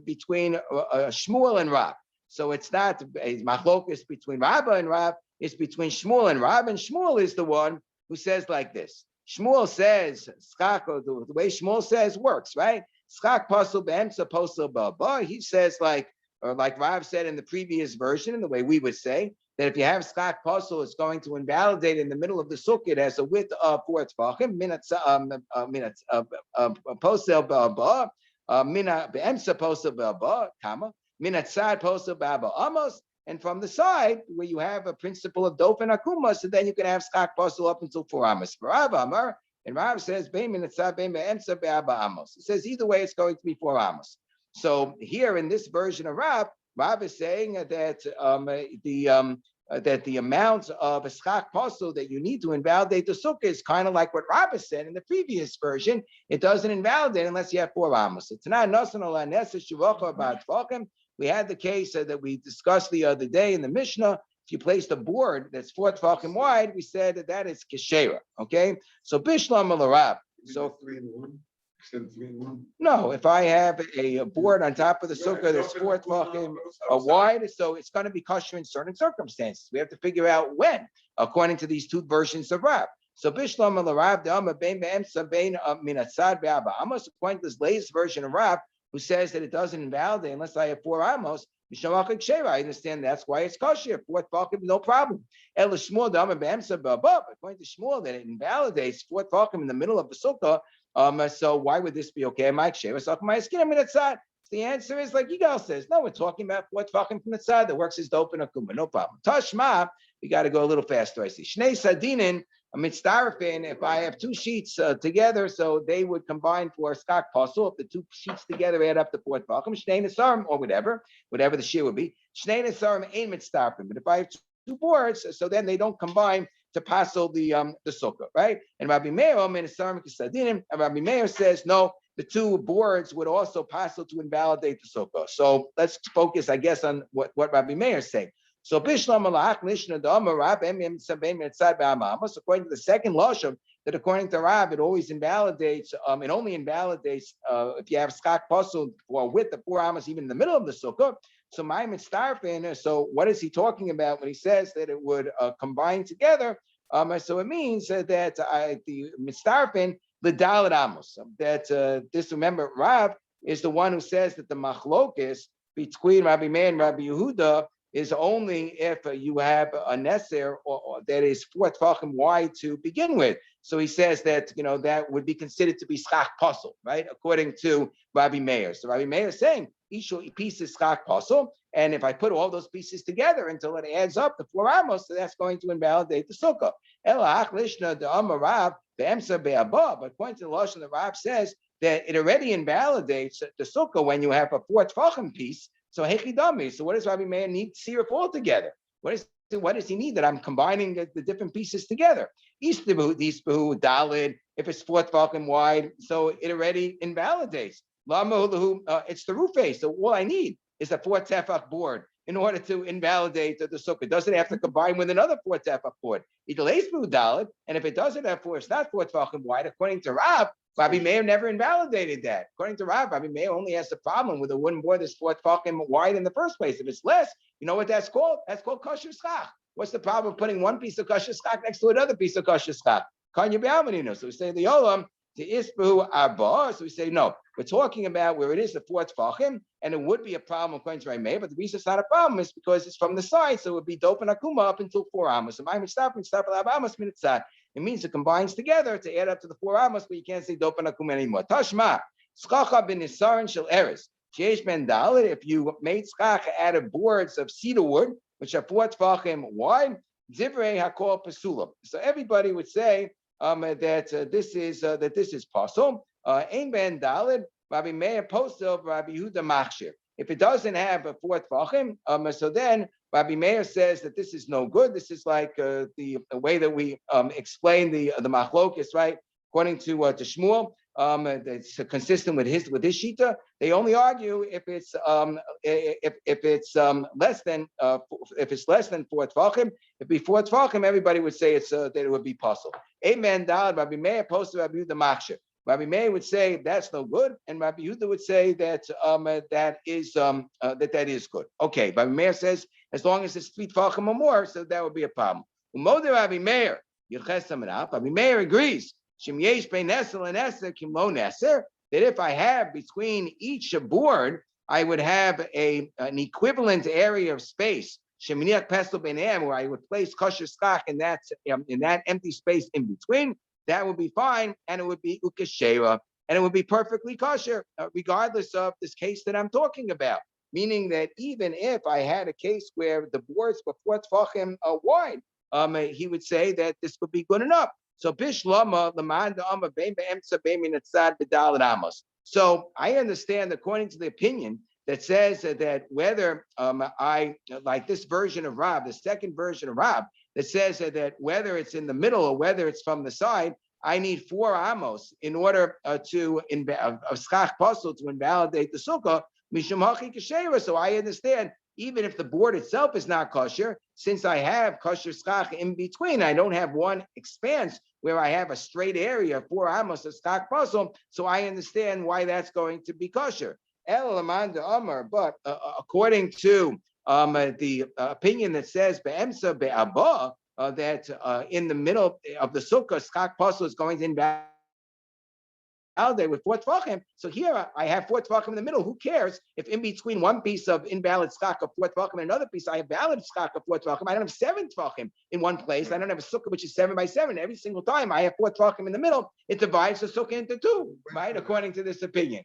S1: between Shmuel and Rav. So it's not a machlokis between Rabbah and Rav, it's between Shmuel and Rav, and Shmuel is the one who says like this. Shmuel says schach, or the way Shmuel says works, right? Schach pasul be'emtza pasul ba'ba. He says or like Rav said in the previous version, in the way we would say that if you have schach pasul, it's going to invalidate in the middle of the sukkah. It has a width of 4 tefachim. Posel ba'ba. Mina be'emtza posel ba'ba. Comma. Mina tzad posel ba'ba. Amos. And from the side, where you have a principle of dof and akuma, so then you can have schach pasul up until 4 amos. Rav Amar, and Rav says, it says either way, it's going to be 4 amos. So here in this version of Rav is saying that that the amount of a schach pasul that you need to invalidate the sukkah is kind of like what Rav said in the previous version. It doesn't invalidate unless you have 4 amos. So tonight, we had the case that we discussed the other day in the Mishnah. If you placed a board that's 4 tefachim wide, we said that is keshera. Okay, so bishlam al-rab. So
S3: 3 and 1. Extend 3 and 1.
S1: No, if I have a board on top of the sukkah that's 4 tefachim wide, so it's going to be kosher in certain circumstances. We have to figure out when, according to these two versions of Rab. So bishlam al-rab da'ama bein be'emsa bein minatzad be'aba amos. According to this latest version of Rab, who says that it doesn't invalidate unless I have 4 amos. I understand that's why it's kosher. 4 tefachim, no problem. According to Shmuel, that it invalidates 4 tefachim in the middle of the sukkah. So why would this be okay? The answer is like Yigal says. No, we're talking about 4 tefachim from the side that works as dope and akuma. No problem. Tashma, we got to go a little faster. I see. Shnei sadinin. If I have 2 sheets together, so they would combine for a schach pasul. If the 2 sheets together add up to 4 tefachim, shnei nesarim, or whatever the shear would be. Shnei nesarim ain't mitzdarfim. But if I have 2 boards, so then they don't combine to pasul the sukkah, right? And Rabbi Meir says no. The 2 boards would also pasul to invalidate the sukkah. So let's focus, I guess, on what Rabbi Meir is saying. So bishlam alach lishna da'amar Rab emim sabein mitzad ba'amos. According to the second lashon, that according to Rab, it always invalidates. It only invalidates if you have schach pasul or width of 4 amos, even in the middle of the sukkah. So my mitzdarfin. So what is he talking about when he says that it would combine together? So it means that the mitzdarfin l'dalet amos. That this, remember, Rab is the one who says that the machlokis between Rabbi Meir and Rabbi Yehuda is only if you have a neser or that is 4 tefachim wide to begin with. So he says that that would be considered to be schach pasul, right? According to Rabbi Meir. So Rabbi Meir is saying each piece is schach pasul, and if I put all those pieces together until it adds up to 4 amos, so that's going to invalidate the sukkah. But according to the lashon, the Rab says that it already invalidates the sukkah when you have a 4 tefachim piece. So hechidami. So what does Rabbi Meir need to see it all together? What does he need? That I'm combining the different pieces together. Ispahu dalid. If it's 4 tefachim wide, so it already invalidates. It's the roof face. So all I need is a 4 tefach board in order to invalidate the sukkah. It doesn't have to combine with another 4 tefach board. Ispahu dalid. And if it doesn't have 4, it's not 4 tefachim wide. According to Rab, Rabbi Meir never invalidated that. According to Rabbi Meir only has a problem with a wooden board that's 4 tefachim wide in the first place. If it's less, you know what that's called? That's called kosher schach. What's the problem of putting one piece of kosher schach next to another piece of kosher schach? Kan you be ameninu? So we say the olam to isbu arba. So we say no. We're talking about where it is the 4 tefachim, and it would be a problem according to Rabbi Meir. But the reason it's not a problem is because it's from the side, so it would be dope and akuma up until 4 amos. So it means it combines together to add up to the 4 amos, but you can't say dope and akum anymore. Tashma, schach bin nisarin shel eres. Sheish ben dalet. If you made schach out of boards of cedar wood, which are 4 tefachim wide, divrei hakol pasulam. So everybody would say that this is pasul. Ein ben dalet. Rabbi Meir postel, Rabbi Yehuda machshir. If it doesn't have a 4 tefachim, so then Rabbi Meir says that this is no good. This is like the way that we explain the machlokis, right? According to Shmuel, it's consistent with his shita. They only argue if it's less than 4 tefachim. If before tefachim, everybody would say that it would be pasul. Amen. Rabbi Meir posted Rabbi Yehuda machshir. Rabbi Meir would say that's no good, and Rabbi Yehuda would say that that is good. Okay, Rabbi Meir says as long as it's 3 tefachim or more, so that would be a problem. Rabbi Meir agrees Shemyesh bein nesel and eser kimo neser, that if I have between each board, I would have an equivalent area of space. Sheminiach pesel beinam, where I would place kosher skach in that empty space in between. That would be fine, and it would be ukashera, and it would be perfectly kosher, regardless of this case that I'm talking about. Meaning that even if I had a case where the boards were 4 tefachim wide, he would say that this would be good enough. So bishlama lemanda amma bein be'emtza bein minatzad b'dalad amos. So I understand, according to the opinion that says that whether I like this version of Rab, the second version of Rab, that says that whether it's in the middle or whether it's from the side, I need 4 amos in order to schach pasul to invalidate the sukkah. So I understand, even if the board itself is not kosher, since I have kosher schach in between, I don't have one expanse where I have a straight area, 4 amos of schach pasul. So I understand why that's going to be kosher. But according to the opinion that says be'emsa be'abba, that in the middle of the sukkah, schach pasul is going to invalidate with 4 tvachim. So here I have 4 tvachim in the middle. Who cares if in between one piece of invalid schach of 4 tvachim and another piece I have valid schach of 4 tvachim? I don't have 7 tvachim in one place. I don't have a sukkah which is 7 by 7. Every single time I have 4 tvachim in the middle, it divides the sukkah into 2, right? According to this opinion.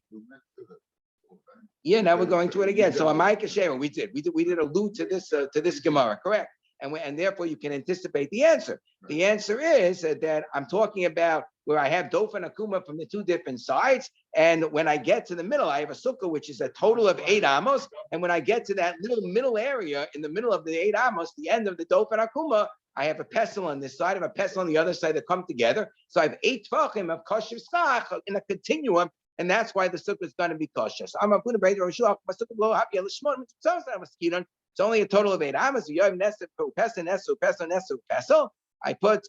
S1: Yeah, now we're going to it again. So Amai Kasher, we did allude to this Gemara, correct? And therefore you can anticipate the answer. The answer is that I'm talking about where I have Dof and Akuma from the 2 different sides, and when I get to the middle, I have a sukkah which is a total of 8 amos, and when I get to that little middle area in the middle of the 8 amos, the end of the Dof and Akuma, I have a pestle on this side, I have a pestle on the other side that come together. So I have 8 tvachim of kosher schach in a continuum, and that's why the sukkah is going to be kosher. So I'm a put a it's only a total of 8 amos. I put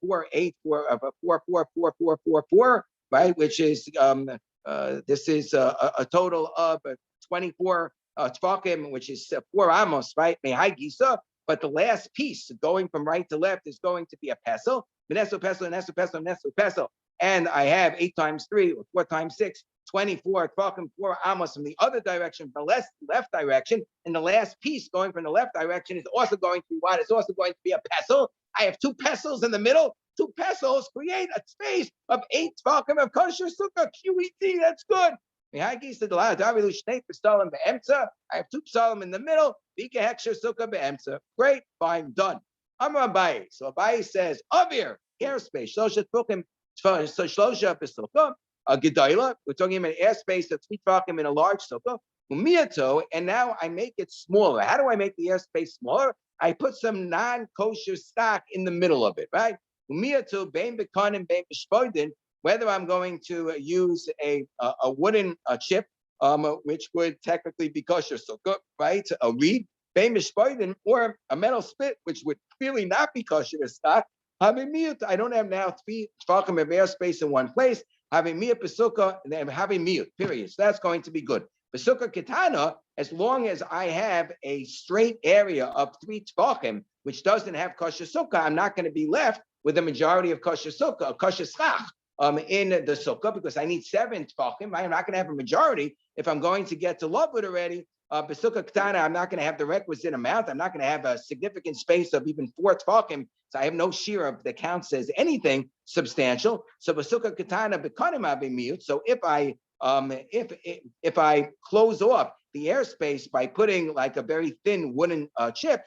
S1: 4, 8, 4, 4, 4, 4, 4, 4, 4, right? Which is this is a total of 24 tefachim, which is 4 amos, right? But the last piece going from right to left is going to be a pesel. And I have 8 times 3 or 4 times 6, 24 tefachim, 4 amos from the other direction, from the left direction. And the last piece going from the left direction is also going to be what? It's also going to be a pesel. I have 2 pestles in the middle. 2 pestles create a space of 8 tefachim of kosher sukkah. QED, that's good. I have 2 psalim in the middle. Great, fine, done. Amar Abaye. So Abaye says, Avir, airspace. A gedayla, we're talking about airspace of 3 tefachim in a large sukkah. And now I make it smaller. How do I make the airspace smaller? I put some non-kosher stock in the middle of it, right? Whether I'm going to use a wooden chip, which would technically be kosher sukkah, right? A reed, or a metal spit, which would clearly not be kosher stock. I don't have now 3 tefachim of airspace in one place. Having miyut besukah, and then having miyut, period. So that's going to be good. Besukah ketana, as long as I have a straight area of 3 tefachim, which doesn't have kosher sukkah, I'm not going to be left with the majority of kosher sukkah, kosher schach, in the sukkah, because I need 7 tefachim. I'm not going to have a majority if I'm going to get to Lovewood already. Besukah ketana, I'm not going to have the requisite amount. I'm not going to have a significant space of even 4 tefachim. So I have no share that counts as anything substantial. So besukah ketana bekanim abimiyut. So if I close off the airspace by putting like a very thin wooden chip,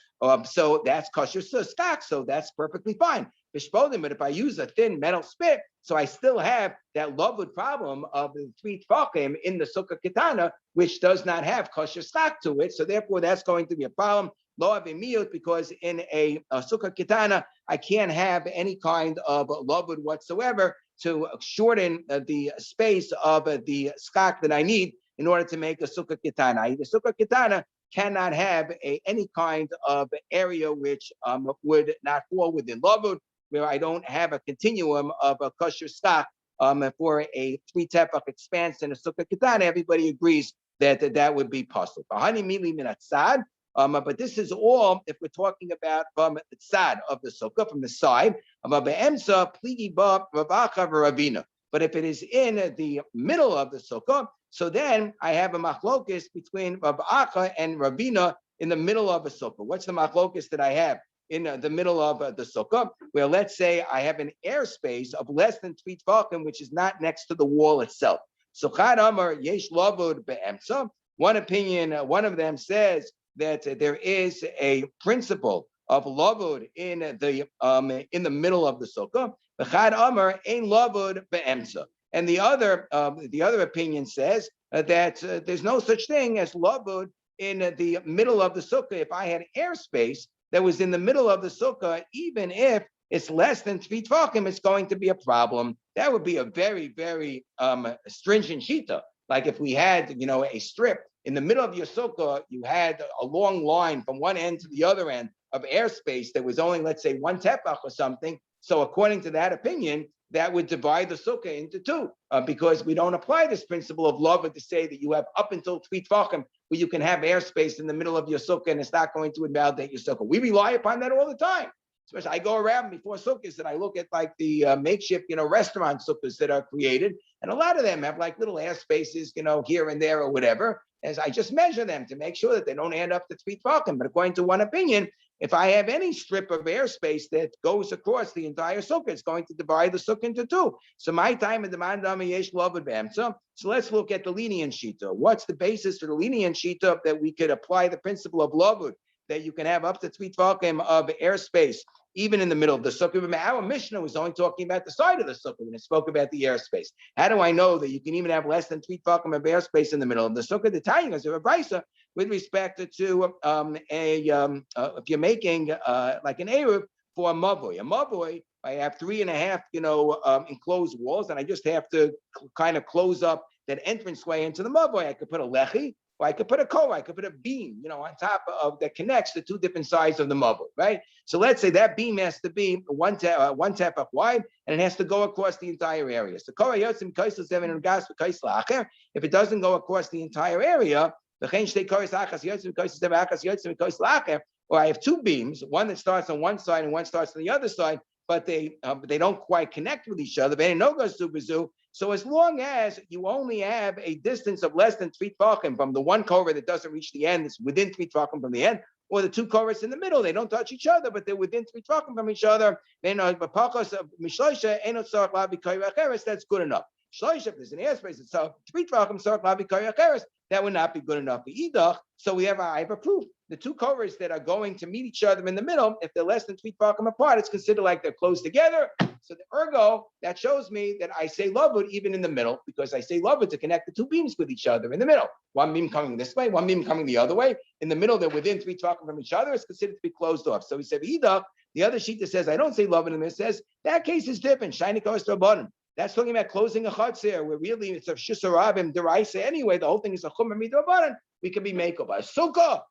S1: so that's kosher stock. So that's perfectly fine. But if I use a thin metal spit, so I still have that Lovewood problem of the 3 tefachim in the sukkah ketana, which does not have kosher stock to it. So therefore, that's going to be a problem. Lo avimiyut, because in a sukkah ketana, I can't have any kind of Lovewood whatsoever to shorten the space of the skak that I need in order to make a sukkah ketana. The sukkah ketana cannot have any kind of area which would not fall within Lovewood, where I don't have a continuum of a kosher stock for a 3 tefach expanse in a sukkah ketana. Everybody agrees that would be possible. But this is all if we're talking about from the side of the sukkah, from the side of a be'emsa pligi ba ravacha v'ravina. But if it is in the middle of the sukkah, so then I have a machlokis between Rav Acha and Ravina in the middle of a sukkah. What's the machlokis that I have in the middle of the sukkah? Where let's say I have an airspace of less than 3 tefachim, which is not next to the wall itself. So Chad Amar Yesh Lavud Be'emsa. One opinion, one of them says that there is a principle of lavud in the middle of the sukkah. Chad Amar Ein Lavud Be'emsa. And the other opinion says that there's no such thing as lavud in the middle of the sukkah. If I had airspace that was in the middle of the sukkah, even if it's less than 3 tefachim, it's going to be a problem. That would be a very, very stringent shita. Like if we had, a strip in the middle of your sukkah, you had a long line from one end to the other end of airspace that was only, let's say, 1 tefach or something. So according to that opinion, that would divide the sukkah into 2, because we don't apply this principle of love to say that you have up until 3 tefachim where you can have airspace in the middle of your sukkah and it's not going to invalidate your sukkah. We rely upon that all the time. Especially, I go around before sukkahs and I look at like the makeshift, restaurant sukkahs that are created, and a lot of them have like little air spaces, here and there or whatever. As I just measure them to make sure that they don't add up to 3 tefachim. But according to one opinion, if I have any strip of airspace that goes across the entire sukkah, it's going to divide the sukkah into 2. So my time in the mandama yesh lavud be'emsa. So let's look at the lenient shita. What's the basis for the lenient shita that we could apply the principle of lavud, that you can have up to 3 tefachim of airspace even in the middle of the sukkah? Our Mishnah was only talking about the side of the sukkah when it spoke about the airspace. How do I know that you can even have less than 3 tefachim of airspace in the middle of the sukkah? The Tanya is a brisa with respect to if you're making like an eruv for a mavoi. I have 3.5 enclosed walls, and I just have to kind of close up that entranceway into the mavoi. I could put a lechi, or I could put a korah, I could put a beam, on top of that connects the 2 different sides of the mavoi, right? So let's say that beam has to be one tefach wide, and it has to go across the entire area. So korah yotzim kaisel seven and gas kaisel acher. If it doesn't go across the entire area, or I have 2 beams, one that starts on one side and one starts on the other side, but they don't quite connect with each other. So as long as you only have a distance of less than 3 tefachim from the one korah that doesn't reach the end, it's within 3 tefachim from the end, or the 2 korahs in the middle, they don't touch each other, but they're within 3 tefachim from each other, then that's good enough. If there's an airspace it's 3 tefachim, that would not be good enough. So I have a proof. The 2 korahs that are going to meet each other in the middle, if they're less than 3 tefachim apart, it's considered like they're close together. So the ergo, that shows me that I say lavud even in the middle, because I say lavud to connect the 2 beams with each other in the middle. One beam coming this way, one beam coming the other way. In the middle, they're within 3 tefachim from each other. It's considered to be closed off. So he said, the other sheet that says I don't say lavud in this says that case is different. Shiny goes to a bottom. That's talking about closing a chutzir, where really it's a shisarabim deraisa anyway. The whole thing is a chumar midrabanan. We can be makeover. A sukkah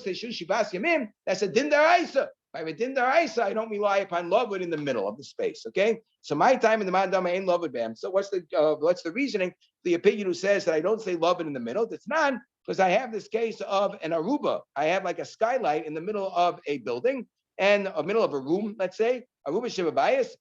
S1: say shivas yamim. That's a din deraisa. If I have a din deraisa, I don't rely upon lavud in the middle of the space. Okay, so my time in the mandama ain't lavud bam. So what's the reasoning? The opinion who says that I don't say lavud in the middle. That's not because I have this case of an aruba. I have like a skylight in the middle of a building and a middle of a room. Let's say aruba shivabayis.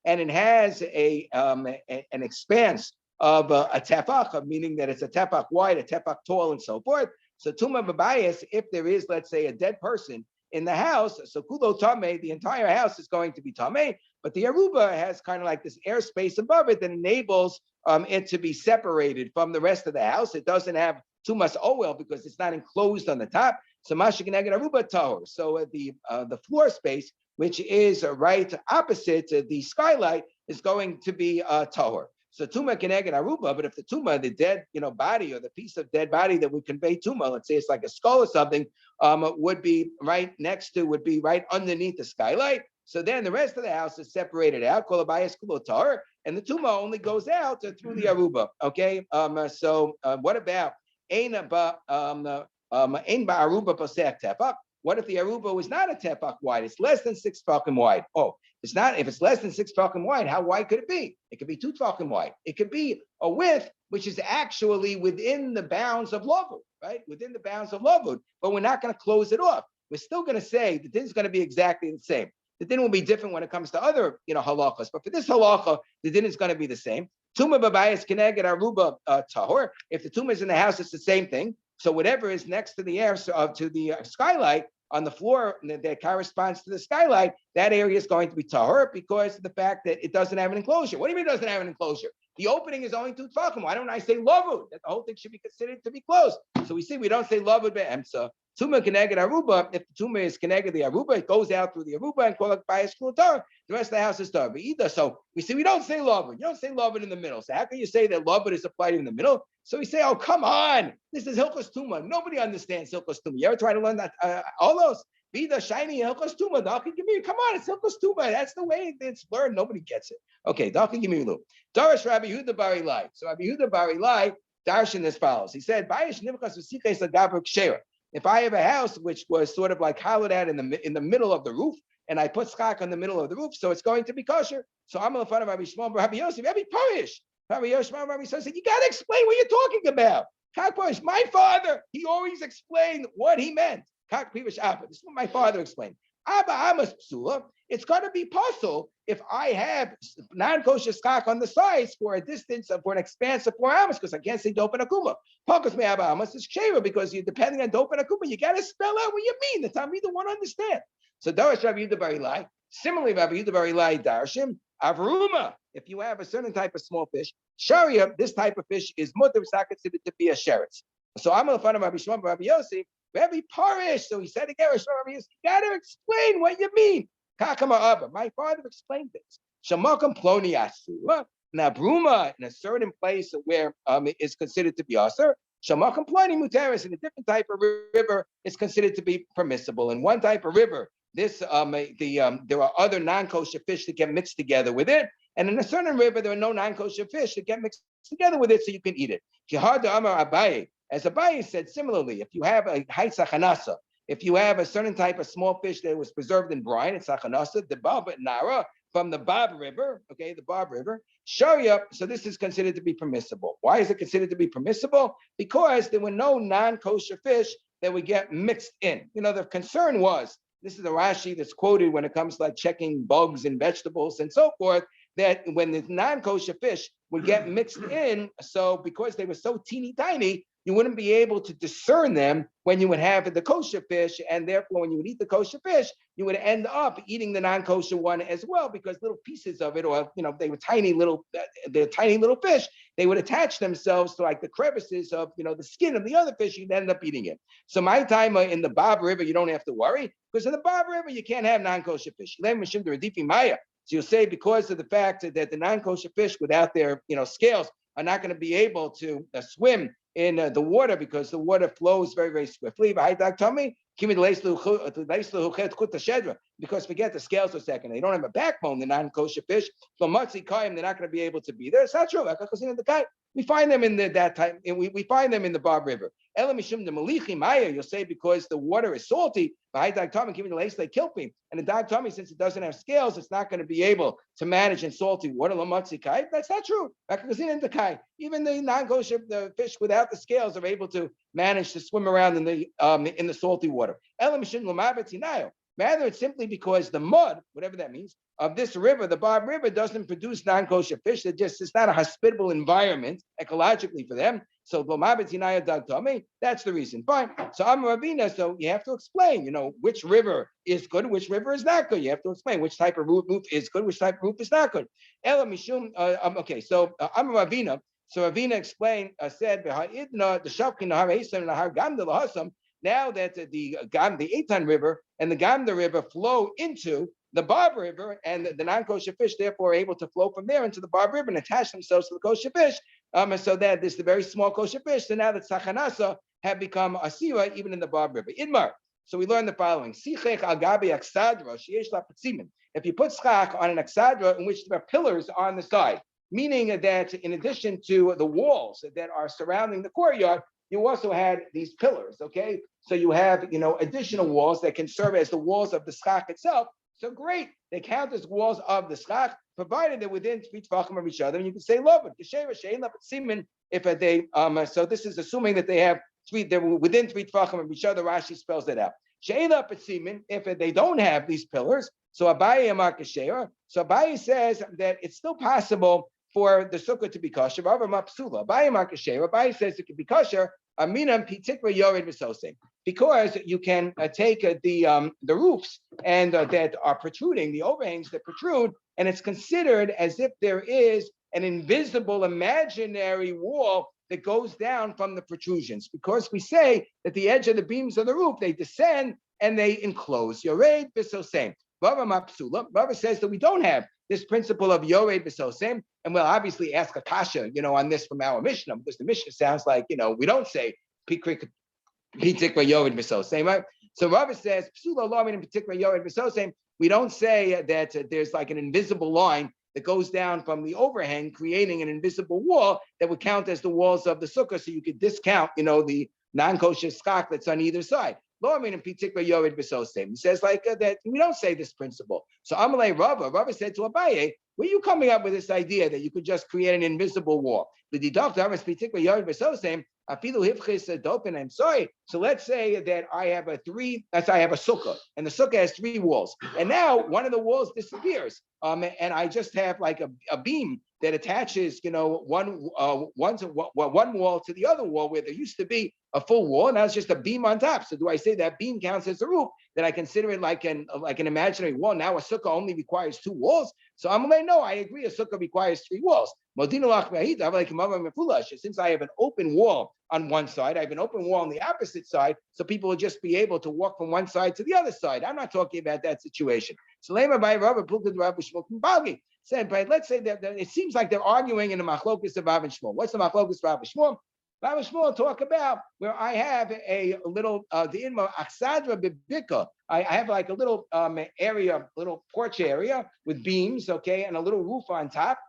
S1: And it has an expanse of a tefach, meaning that it's a tefach wide, a tefach tall, and so forth. So tuma b'bayis, if there is, let's say, a dead person in the house, so kulo tameh, the entire house is going to be tameh, but the aruba has kind of like this airspace above it that enables it to be separated from the rest of the house. It doesn't have too much oil because it's not enclosed on the top. So mashikineged aruba tahor. So the floor space, which is right opposite the skylight, is going to be tahor. So tuma keneged aruba, but if the tuma, the dead body or the piece of dead body that would convey tuma, let's say it's like a skull or something, would be right underneath the skylight. So then the rest of the house is separated out, and the tuma only goes out through the aruba. Okay, so what about ein ba'aruba posech tefach? What if the aruba was not a tefach wide? It's less than 6 tefachim wide. Oh,
S4: It's not, if it's less than 6 tefachim wide, how wide could it be? It could be 2 tefachim wide. It could be a width which is actually within the bounds of lavud, right? Within the bounds of lavud, but we're not going to close it off. We're still going to say the din is going to be exactly the same. The din will be different when it comes to other, halachas, but for this halacha, the din is going to be the same. Tuma babayis keneged aruba tahor. If the tuma is in the house, it's the same thing. So whatever is next to the air, to the skylight on the floor that corresponds to the skylight, that area is going to be tahor because of the fact that it doesn't have an enclosure. What do you mean it doesn't have an enclosure? The opening is only 2 tefachim. Why don't I say lavud? That the whole thing should be considered to be closed. So we see we don't say lavud be'emsa. Tuma keneged aruba. If the tuma is keneged the aruba, it goes out through the aruba and call it bayis kular. The rest of the house is tar. Either. So we see we don't say lavud. You don't say lavud in the middle. So how can you say that lavud is applied in the middle? So we say, oh, come on. This is hilchos tuma. Nobody understands hilchos tuma. You ever try to learn that? All those. Be the shiny hilchos tuma. Come on, it's hilchos tuma. That's the way it's learned. Nobody gets it. Okay, Daki give me a look. Darish Rabbi Yehuda Bar Ilai. So Rabbi Yehuda Bar Ilai darshan as follows. He said, if I have a house which was sort of like hollowed out in the middle of the roof, and I put schak on the middle of the roof, so it's going to be kosher. So I'm in front of Rabbi Shmuel, Rabbi Yosef, Rabbi Parish. Rabbi Yoshua, Rabbi Yosef said, you got to explain what you're talking about. Kak Parish, my father, he always explained what he meant. Kak Parish Abba. This is what my father explained. Abba Amos Psula. It's going to be possible if I have non-kosher skak on the sides for a distance of, for an expanse of 4 amos, because I can't say dopen akuma. Pakas me Abba Amos is sheva, because you're depending on dopen akuma. You got to spell out what you mean. The Talmidim won't understand. So Darash Rabbi Yehuda Bar Ilai. Similarly, Rabbi Yehuda Bar Ilai Darshim Avruma. If you have a certain type of small fish, sharia, this type of fish is mutter, it's not considered to be a sheretz. So I'm in front of Rabbi Shmuel, Rabbi Yosef, Rabbi Parish. So he said again, Rabbi Yosef, you got to explain what you mean. Kakama Abba. My father explained this. Shamakam ploni asura. Now, bruma in a certain place where it is considered to be asur. Shamakam ploni muteris in a different type of river is considered to be permissible. In one type of river, this there are other non-kosher fish that get mixed together with it. And in a certain river, there are no non-kosher fish that get mixed together with it, so you can eat it. Jihad Amar Abaye, as Abaye said, similarly, if you have a high sachanasa, if you have a certain type of small fish that was preserved in brine, it's sachanasa, the Bab Nara, from the Bab River, okay, the Bab River, Sharia, so this is considered to be permissible. Why is it considered to be permissible? Because there were no non-kosher fish that would get mixed in. The concern was, this is the Rashi that's quoted when it comes to like checking bugs in vegetables and so forth, that when the non-kosher fish would get mixed in, so because they were so teeny tiny, you wouldn't be able to discern them when you would have the kosher fish, and therefore when you would eat the kosher fish, you would end up eating the non-kosher one as well, because little pieces of it, or they were they're tiny little fish, they would attach themselves to like the crevices of the skin of the other fish, you'd end up eating it. So my time in the Bab River, you don't have to worry, because in the Bab River you can't have non-kosher fish. So you'll say because of the fact that the non-kosher fish without their scales are not going to be able to swim in the water, because the water flows very, very swiftly. Because forget the scales for a second, they don't have a backbone, the non-kosher fish. So matzi kaim, they're not going to be able to be there. It's not true. We find them in that time, and we find them in the Bab River. You'll say because the water is salty, and the dog tummy, since it doesn't have scales, it's not going to be able to manage in salty water. That's not true. Even the non-kosher fish without the scales are able to manage to swim around in the salty water. Rather, it's simply because the mud, whatever that means, of this river, the Bab River, doesn't produce non-kosher fish. It's not a hospitable environment ecologically for them. So that's the reason. Fine. So I'm Ravina. So you have to explain, which river is good, which river is not good. You have to explain which type of roof is good, which type of roof is not good. Okay. So I'm Ravina. So Ravina explained, said, now that the Eitan River and the Gamda River flow into the Bab River, and the non-kosher fish therefore are able to flow from there into the Bab River and attach themselves to the kosher fish, and so that there's the very small kosher fish. So now that Sachanasa have become asira even in the Bab River. Idmar. So we learn the following: if you put schach on an aksadra in which there are pillars on the side, meaning that in addition to the walls that are surrounding the courtyard, you also had these pillars, okay? So you have, additional walls that can serve as the walls of the schach itself. So great, they count as walls of the schach, provided they're within 3 tefachim of each other. And you can say love it, siman, if they so this is assuming that they have they're within 3 tefachim of each other. Rashi spells that out. Sheila Siman, if they don't have these pillars, so Abaye Amar Kasher. So Abaye says that it's still possible for the sukkah to be kosher. Abaye says it can be kosher. Aminam pitikra yored v'sosem, because you can take the roofs and that are protruding, the overhangs that protrude, and it's considered as if there is an invisible imaginary wall that goes down from the protrusions, because we say that the edge of the beams of the roof, they descend and they enclose. Yored v'sosem. Rava says that we don't have this principle of Yored B'Sosem, and we'll obviously ask a kasha, on this from our Mishnah, because the Mishnah sounds like, we don't say Pitikra Yored B'Sosem, right? So Rava says, Psula Law in particular Yored B'Sosem, we don't say that there's like an invisible line that goes down from the overhang, creating an invisible wall that would count as the walls of the sukkah, so you could discount, the non-kosher skak that's on either side. In particular, Yored B'Sosem. He says like that we don't say this principle. So Amalei Rava said to Abaye, where are you coming up with this idea that you could just create an invisible wall? The deduct particular Yored B'Sosem. I'm sorry. So let's say that I have a sukkah, and the sukkah has 3 walls, and now one of the walls disappears, and I just have like a beam that attaches, one wall to the other wall where there used to be a full wall, and now it's just a beam on top. So do I say that beam counts as a roof? That I consider it like an imaginary wall? Now a sukkah only requires 2 walls. So I'm like, no, I agree. A sukkah requires 3 walls. Since I have an open wall on one side, I have an open wall on the opposite side, so people will just be able to walk from one side to the other side. I'm not talking about that situation. So said, but let's say that it seems like they're arguing in the machlokus of Rav and Shmuel. What's the machlokus of Rav and Shmuel? Rav and Shmuel talk about where I have a little the inma aksadra bibika. I have like a little area, little porch area with beams, okay, and a little roof on top,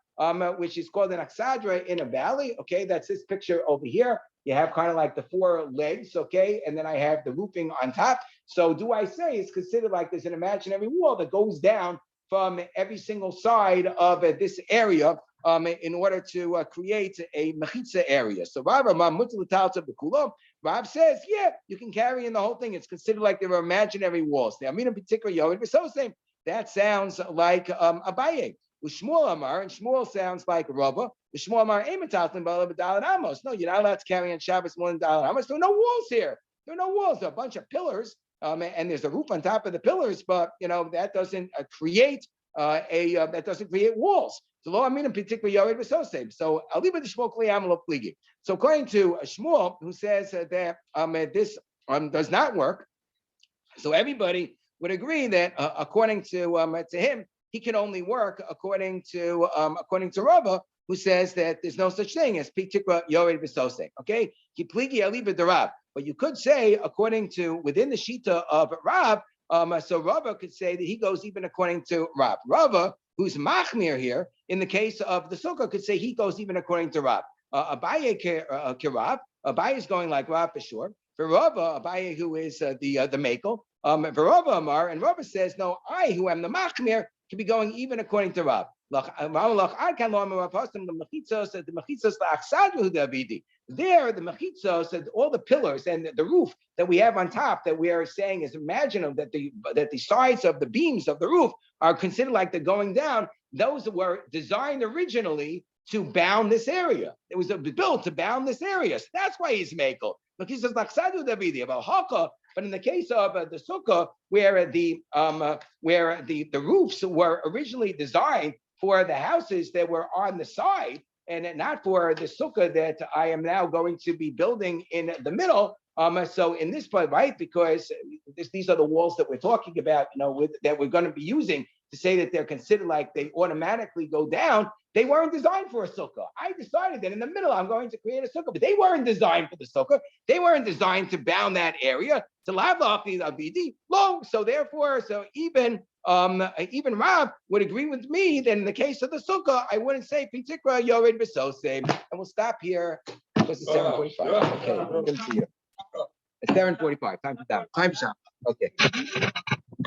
S4: which is called an aksadra in a valley. Okay, that's this picture over here. You have kind of like the 4 legs, okay, and then I have the roofing on top. So do I say it's considered like there's an imaginary wall that goes down from every single side of this area in order to create a mechitza area? So Rav says, yeah, you can carry in the whole thing. It's considered like there are imaginary walls. Now, I mean, in particular, that sounds like Abaye. Shmuel Amar, and Shmuel sounds like Rava. Shmuel Amar, Amos. No, you're not allowed to carry on Shabbos more than Dalet Amos. There are no walls here. There are no walls. There are a bunch of pillars, and there's a roof on top of the pillars, but that doesn't create that doesn't create walls. So lo amin in particular Yored B'Sosem. So I'll leave it to Shmuel Kliyam lo pligi. So according to Shmuel, who says that this does not work, so everybody would agree that according to him, he can only work according to Rava, who says that there's no such thing as Pitikra Yored B'Sosem. Okay, Kipligi Aliba Darab. But you could say, according to within the shita of Rav, so Rava could say that he goes even according to Rav. Rava, who's machmir here, in the case of the sukkah, could say he goes even according to Rav. Abaye Kirav, Abaye is going like Rav for sure. For Rava, Abaye, who is the makel, for Rava Amar, and Rava says, no, I, who am the machmir, can be going even according to Rav. There, the mechitzos, all the pillars and the roof that we have on top, that we are saying is imaginable, that the sides of the beams of the roof are considered like they're going down. Those were designed originally to bound this area. It was built to bound this area. So that's why he's makel. But in the case of the sukkah, where the roofs were originally designed for the houses that were on the side, and not for the sukkah that I am now going to be building in the middle. So in this part, right, because these are the walls that we're talking about, that we're going to be using to say that they're considered like they automatically go down. They weren't designed for a sukkah. I decided that in the middle I'm going to create a sukkah, but they weren't designed for the sukkah. They weren't designed to bound that area. So therefore, even Rav would agree with me that in the case of the sukkah, I wouldn't say Pitikra Yored B'Sosem. And we'll stop here because it's 7:45. Okay, good to see you. It's 7:45. Time to down. Time shop. Okay.